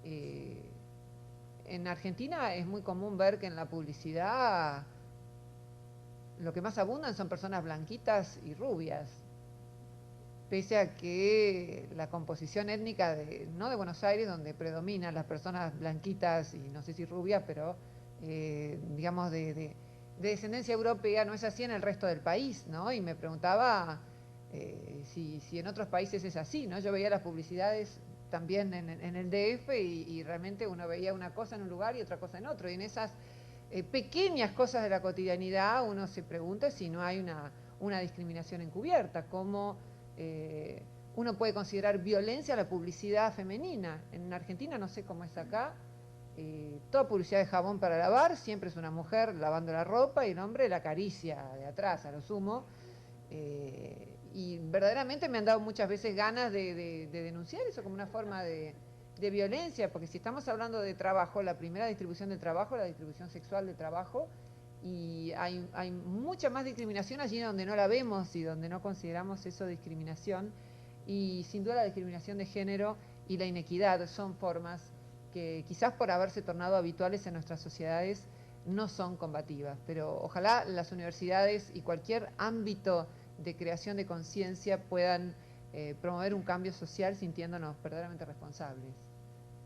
En Argentina es muy común ver que en la publicidad lo que más abundan son personas blanquitas y rubias. pese a que la composición étnica, no de Buenos Aires, donde predominan las personas blanquitas y no sé si rubias, pero digamos de descendencia europea, no es así en el resto del país, ¿no? Y me preguntaba si en otros países es así, ¿no? Yo veía las publicidades también en el DF y realmente uno veía una cosa en un lugar y otra cosa en otro, y en esas pequeñas cosas de la cotidianidad uno se pregunta si no hay una discriminación encubierta, como uno puede considerar violencia la publicidad femenina. En Argentina, no sé cómo es acá, toda publicidad de jabón para lavar, siempre es una mujer lavando la ropa y el hombre la acaricia de atrás, a lo sumo. Y verdaderamente me han dado muchas veces ganas de denunciar eso como una forma de violencia, porque si estamos hablando de trabajo, la primera distribución del trabajo, la distribución sexual del trabajo, y hay mucha más discriminación allí donde no la vemos y donde no consideramos eso discriminación, y sin duda la discriminación de género y la inequidad son formas que quizás por haberse tornado habituales en nuestras sociedades no son combativas, pero ojalá las universidades y cualquier ámbito de creación de conciencia puedan promover un cambio social sintiéndonos verdaderamente responsables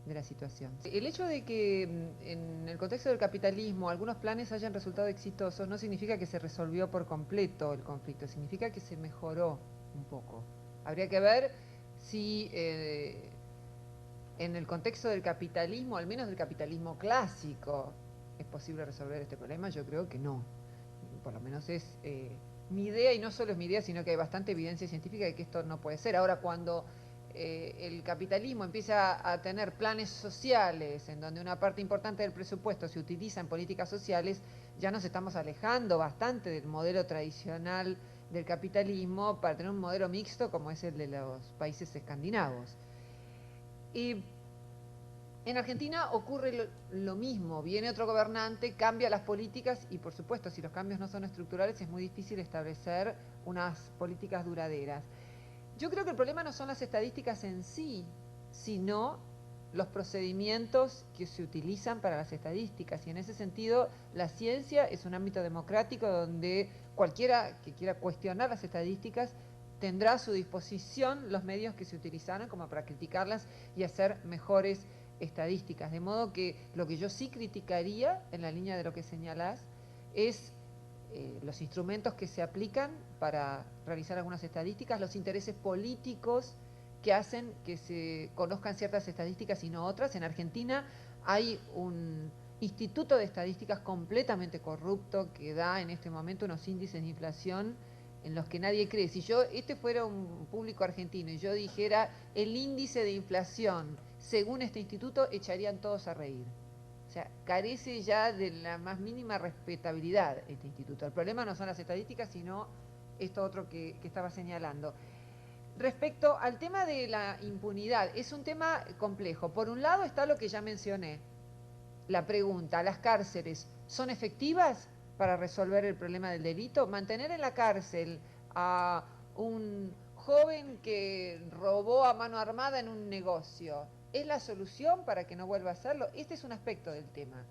de la situación. El hecho de que en el contexto del capitalismo algunos planes hayan resultado exitosos no significa que se resolvió por completo el conflicto, significa que se mejoró un poco. Habría que ver si en el contexto del capitalismo, al menos del capitalismo clásico, es posible resolver este problema. Yo creo que no. Por lo menos es mi idea, y no solo es mi idea, sino que hay bastante evidencia científica de que esto no puede ser. Ahora, cuando el capitalismo empieza a tener planes sociales, en donde una parte importante del presupuesto se utiliza en políticas sociales, ya nos estamos alejando bastante del modelo tradicional del capitalismo para tener un modelo mixto como es el de los países escandinavos. Y en Argentina ocurre lo mismo, viene otro gobernante, cambia las políticas y por supuesto si los cambios no son estructurales es muy difícil establecer unas políticas duraderas. Yo creo que el problema no son las estadísticas en sí, sino los procedimientos que se utilizan para las estadísticas, y en ese sentido la ciencia es un ámbito democrático donde cualquiera que quiera cuestionar las estadísticas tendrá a su disposición los medios que se utilizaron como para criticarlas y hacer mejores estadísticas, de modo que lo que yo sí criticaría en la línea de lo que señalás es los instrumentos que se aplican para realizar algunas estadísticas, los intereses políticos que hacen que se conozcan ciertas estadísticas y no otras. En Argentina hay un instituto de estadísticas completamente corrupto que da en este momento unos índices de inflación en los que nadie cree. Si este fuera un público argentino y yo dijera el índice de inflación según este instituto, echarían todos a reír. O sea, carece ya de la más mínima respetabilidad este instituto. El problema no son las estadísticas, sino esto otro que estaba señalando. Respecto al tema de la impunidad, es un tema complejo. Por un lado está lo que ya mencioné, la pregunta: ¿las cárceles son efectivas para resolver el problema del delito? Mantener en la cárcel a un joven que robó a mano armada en un negocio, ¿es la solución para que no vuelva a hacerlo? Este es un aspecto del tema.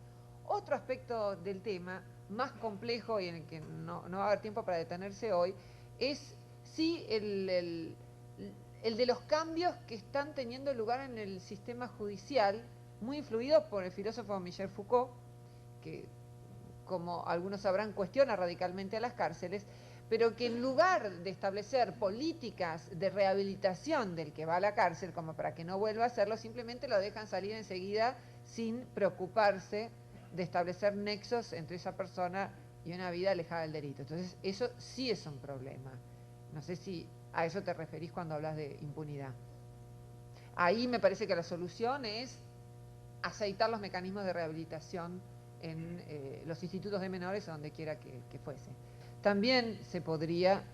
Otro aspecto del tema, más complejo y en el que no va a haber tiempo para detenerse hoy, es si el de los cambios que están teniendo lugar en el sistema judicial, muy influidos por el filósofo Michel Foucault, que, como algunos sabrán, cuestiona radicalmente a las cárceles, pero que en lugar de establecer políticas de rehabilitación del que va a la cárcel, como para que no vuelva a hacerlo, simplemente lo dejan salir enseguida sin preocuparse de establecer nexos entre esa persona y una vida alejada del delito. Entonces, eso sí es un problema. No sé si a eso te referís cuando hablas de impunidad. Ahí me parece que la solución es aceitar los mecanismos de rehabilitación en los institutos de menores o donde quiera que fuese. También se podría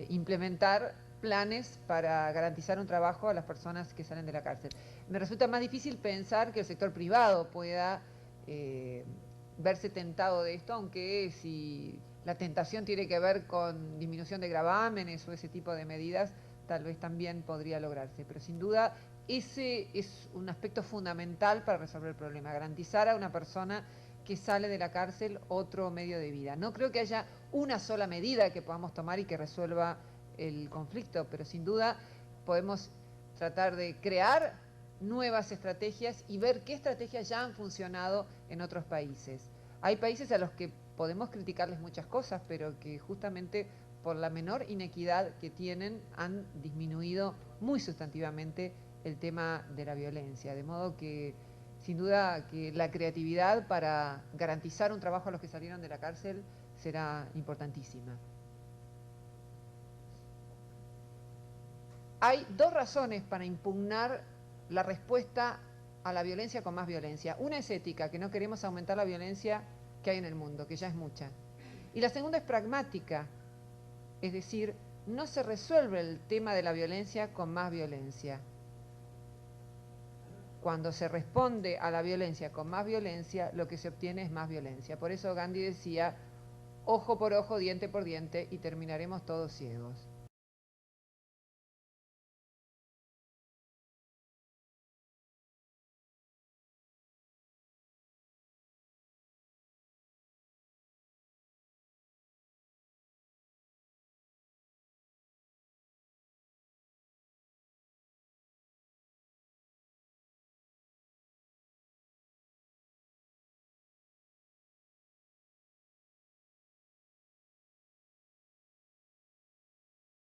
implementar planes para garantizar un trabajo a las personas que salen de la cárcel. Me resulta más difícil pensar que el sector privado pueda verse tentado de esto, aunque si la tentación tiene que ver con disminución de gravámenes o ese tipo de medidas, tal vez también podría lograrse. Pero sin duda ese es un aspecto fundamental para resolver el problema, garantizar a una persona que sale de la cárcel otro medio de vida. No creo que haya una sola medida que podamos tomar y que resuelva el conflicto, pero sin duda podemos tratar de crear nuevas estrategias y ver qué estrategias ya han funcionado en otros países. Hay países a los que podemos criticarles muchas cosas, pero que justamente por la menor inequidad que tienen han disminuido muy sustantivamente el tema de la violencia, de modo que sin duda que la creatividad para garantizar un trabajo a los que salieron de la cárcel será importantísima. Hay dos razones para impugnar la respuesta a la violencia con más violencia. Una es ética, que no queremos aumentar la violencia que hay en el mundo, que ya es mucha. Y la segunda es pragmática, es decir, no se resuelve el tema de la violencia con más violencia. Cuando se responde a la violencia con más violencia, lo que se obtiene es más violencia. Por eso Gandhi decía, ojo por ojo, diente por diente, y terminaremos todos ciegos.